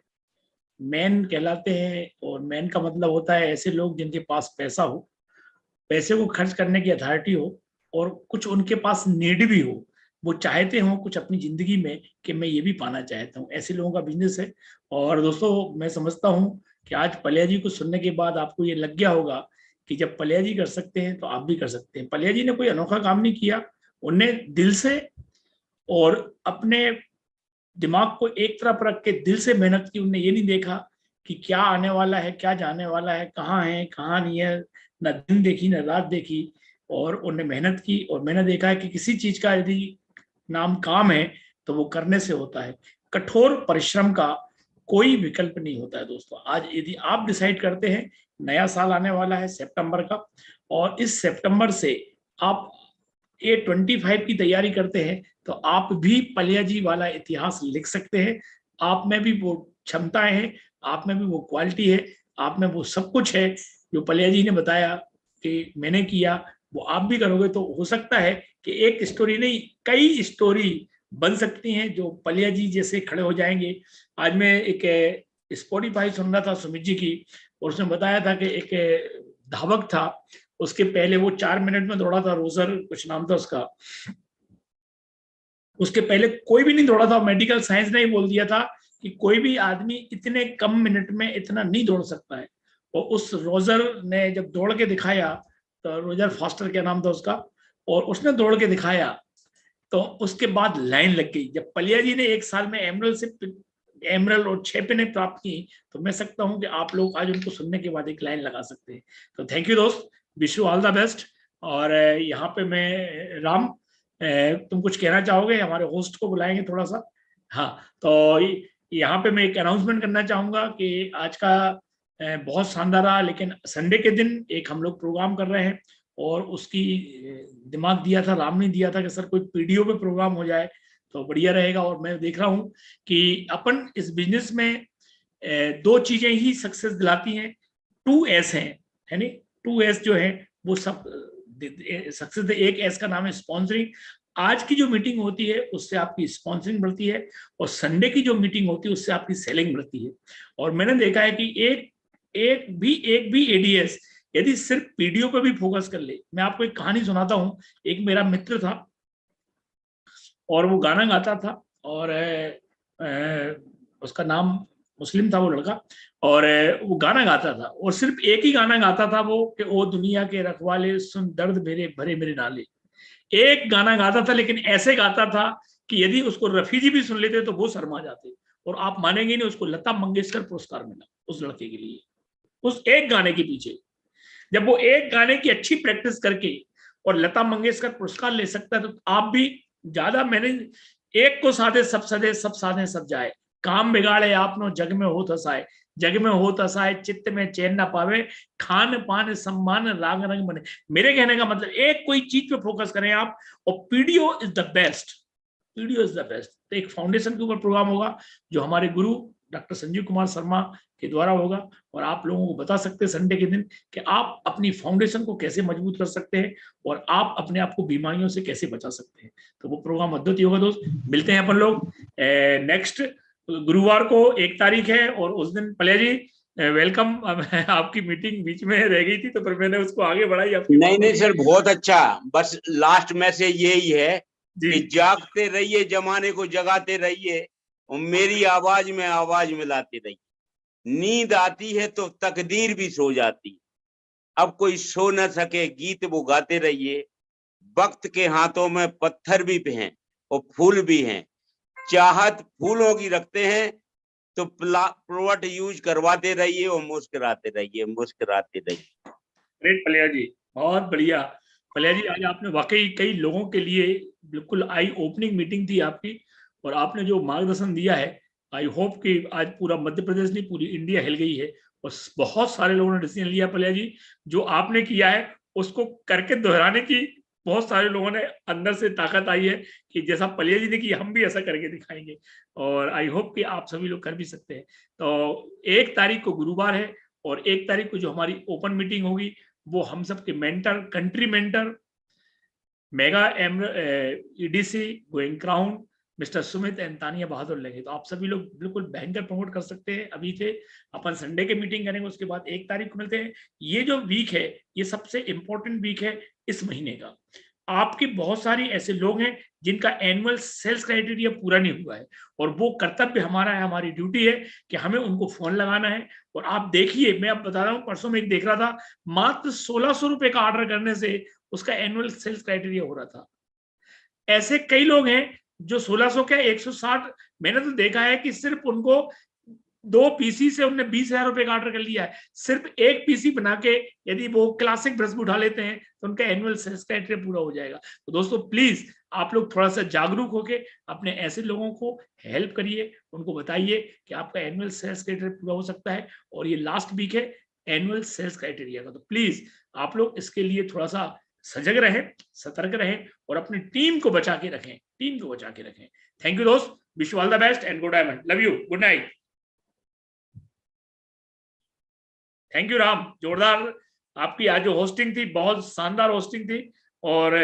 मैन कहलाते हैं। और मैन का मतलब होता है ऐसे लोग जिनके पास पैसा हो, पैसे को खर्च करने की अथॉरिटी हो, और कुछ उनके पास नीड भी हो, वो चाहते हो कुछ अपनी जिंदगी में कि मैं ये भी पाना चाहता हूँ। ऐसे लोगों का बिजनेस है। और दोस्तों, मैं समझता हूँ कि आज पलिया जी को सुनने के बाद आपको ये लग गया होगा कि जब पलिया जी कर सकते हैं तो आप भी कर सकते हैं। पलिया जी ने कोई अनोखा काम नहीं किया। उन्हें दिल से और अपने दिमाग को एक तरफ रख के दिल से मेहनत की। उन्हें ये नहीं देखा कि क्या आने वाला है, क्या जाने वाला है, कहाँ है, कहाँ नहीं है। न दिन देखी, न रात देखी, और उन्हें मेहनत की। और मैंने देखा है कि किसी चीज का यदि नाम काम है तो वो करने से होता है। कठोर परिश्रम का कोई विकल्प नहीं होता है दोस्तों। आज यदि आप डिसाइड करते हैं, नया साल आने वाला है सितंबर का, और इस सितंबर से आप A25 की तैयारी करते हैं, तो आप भी पलिया जी वाला इतिहास लिख सकते हैं। आप में भी वो क्षमताएं हैं, आप में भी वो क्वालिटी है, आप में वो सब कुछ है जो पलिया जी ने बताया कि मैंने किया, वो आप भी करोगे तो हो सकता है कि एक स्टोरी नहीं, कई स्टोरी बन सकती हैं जो पलिया जी जैसे खड़े हो जाएंगे। आज मैं एक स्पॉटिफाई सुन रहा था सुमित जी की, और उसने बताया था कि एक धावक था, उसके पहले वो 4 मिनट में दौड़ा था, रोजर कुछ नाम था उसका। उसके पहले कोई भी नहीं दौड़ा था, मेडिकल साइंस ने ही बोल दिया था कि कोई भी आदमी इतने कम मिनट में इतना नहीं दौड़ सकता है। और उस रोजर ने जब दौड़ के दिखाया, तो रोजर फॉस्टर क्या नाम था उसका, और उसने दौड़ के दिखाया, तो उसके बाद लाइन लग गई। जब पलिया जी ने 1 साल में एमरल्ड और 6 पेने प्राप्त की, तो मैं सकता हूं कि आप लोग आज उनको सुनने के बाद एक लाइन लगा सकते हैं। तो थैंक यू दोस्त, wish you all the best. और यहाँ पे मैं राम, तुम कुछ कहना चाहोगे? हमारे होस्ट को बुलाएंगे थोड़ा सा। हाँ, तो यहाँ पे मैं एक अनाउंसमेंट करना चाहूंगा कि आज का बहुत शानदार रहा, लेकिन संडे के दिन एक हम लोग प्रोग्राम कर रहे हैं, और उसकी दिमाग दिया था, राम ने दिया था कि सर कोई पीडीओ पे प्रोग्राम हो जाए तो बढ़िया रहेगा। और मैं देख रहा हूँ कि अपन इस बिजनेस में 2 चीजें ही सक्सेस दिलाती हैं, 2S हैं, है नहीं? 2S जो है वो सब सक्सेस। एक S का नाम है स्पॉन्सरिंग। आज की जो मीटिंग होती है उससे आपकी स्पॉन्सरिंग बढ़ती है, और संडे की जो मीटिंग होती है उससे आपकी सेलिंग बढ़ती है। और मैंने देखा है कि एक भी एडीएस यदि सिर्फ पीडीओ पे भी फोकस कर ले। मैं आपको एक कहानी सुनाता हूँ। एक मेरा मित्र था और वो गाना गाता था, और उसका नाम मुस्लिम था वो लड़का, और वो गाना गाता था, और सिर्फ एक ही गाना गाता था वो, कि ओ दुनिया के रखवाले सुन दर्द मेरे भरे मेरे नाले। एक गाना गाता था, लेकिन ऐसे गाता था कि यदि उसको रफी जी भी सुन लेते तो वो शर्मा जाते। और आप मानेंगे नहीं, उसको लता मंगेशकर पुरस्कार मिला उस लड़के के लिए, उस एक गाने के पीछे। जब वो एक गाने की अच्छी प्रैक्टिस करके और लता मंगेशकर पुरस्कार ले सकता है, तो आप भी ज्यादा। मैंने एक को साधे सब सदे, सब साधे सब जाए, काम बिगाड़े आपनो जग में हो तसाए, जग में हो तसाए चित्त में चैन ना पावे, खान पान सम्मान राग रंग बने। मेरे कहने का मतलब एक कोई चीज पे फोकस करें आप, और PDO is the best, PDO is the best. तो एक फाउंडेशन के ऊपर प्रोग्राम होगा जो हमारे गुरु डॉक्टर संजीव कुमार शर्मा के द्वारा होगा, और आप लोगों को बता सकते हैं संडे के दिन कि आप अपनी फाउंडेशन को कैसे मजबूत कर सकते हैं, और आप अपने आप को बीमारियों से कैसे बचा सकते हैं। तो वो प्रोग्राम अद्भुत होगा दोस्त। मिलते हैं अपन लोग नेक्स्ट गुरुवार को, 1 तारीख है, और उस दिन पलिया जी वेलकम। आपकी मीटिंग बीच में रह गई थी तो फिर मैंने उसको आगे बढ़ाई। आपकी नहीं सर, बहुत अच्छा। बस लास्ट मैसेज यही है कि जागते रहिए, जमाने को जगाते रहिए, और मेरी आवाज में आवाज मिलाते रहिए। नींद आती है तो तकदीर भी सो जाती, अब कोई सो न सके गीत वो गाते रहिए। वक्त के हाथों में पत्थर भी हैं और फूल भी हैं, चाहत फूलों की रखते हैं, तो प्रोडक्ट यूज करवाते रहिए और मुस्कुराते रहिए, मुस्कुराते रहिए। ग्रेट पलिया जी, बहुत बढ़िया। पलिया जी, आज आपने वाकई कई लोगों के लिए बिल्कुल आई ओपनिंग मीटिंग थी आपकी, और आपने जो मार्गदर्शन दिया है, आई होप कि आज पूरा मध्य प्रदेश नहीं पूरी इंडिया हिल गई है, और बहुत सारे लोगों ने डिसीजन लिया। पलिया जी, जो आपने किया है उसको करके दोहराने की बहुत सारे लोगों ने अंदर से ताकत आई है कि जैसा पलिया जी ने किया हम भी ऐसा करके दिखाएंगे, और आई होप कि आप सभी लोग कर भी सकते हैं। तो 1 तारीख को गुरुवार है, और 1 तारीख को जो हमारी ओपन मीटिंग होगी वो हम सब के mentor, country mentor, mega EDC going crown mister Sumit and Tania Bahadur लेंगे। तो आप सभी लोग बिल्कुल भयंकर प्रमोट कर सकते हैं। अभी थे अपन संडे के मीटिंग करेंगे, उसके बाद 1 तारीख को मिलते हैं। ये जो वीक है ये सबसे इंपॉर्टेंट वीक है इस महीने का। आपके बहुत सारे ऐसे लोग हैं जिनका एनुअल सेल्स क्राइटेरिया पूरा नहीं हुआ है, और वो कर्तव्य हमारा है, हमारी ड्यूटी है कि हमें उनको फोन लगाना है। और आप देखिए, मैं अब बता रहा हूँ, परसों में एक देख रहा था, मात्र 1600 रुपए का ऑर्डर करने से उसका एनुअल सेल्स क्राइटेरिया हो रहा था। ऐसे कई लोग हैं जो 1600 क्या 160, मैंने तो देखा है कि सिर्फ उनको 2 पीसी से उन्होंने 20,000 रुपए का ऑर्डर कर लिया है। सिर्फ एक पीसी बना के यदि वो क्लासिक ब्रश उठा लेते हैं तो उनका एनुअल सेल्स क्राइटेरिया पूरा हो जाएगा। तो दोस्तों प्लीज आप लोग थोड़ा सा जागरूक होके अपने ऐसे लोगों को हेल्प करिए, उनको बताइए कि आपका एनुअल सेल्स क्राइटेरिया पूरा हो सकता है, और ये लास्ट वीक है एनुअल सेल्स क्राइटेरिया का। तो प्लीज आप लोग इसके लिए थोड़ा सा सजग रहें, सतर्क रहें, और अपनी टीम को बचा के रखें, टीम को बचा के रखें। थैंक यू दोस्त, wish you all the best and good diamond, love you, good night. Thank you Ram, जोरदार आपकी आज जो होस्टिंग थी, बहुत शानदार होस्टिंग थी। और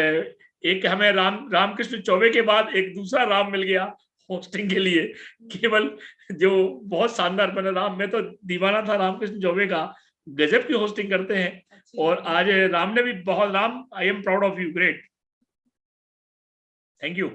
एक हमें रामकृष्ण चौबे के बाद एक दूसरा राम मिल गया होस्टिंग के लिए, केवल जो बहुत शानदार बना। राम, मैं तो दीवाना था रामकृष्ण चौबे का, गजब की होस्टिंग करते हैं। और आज राम ने भी बहुत, Ram I am proud of you, great, thank you.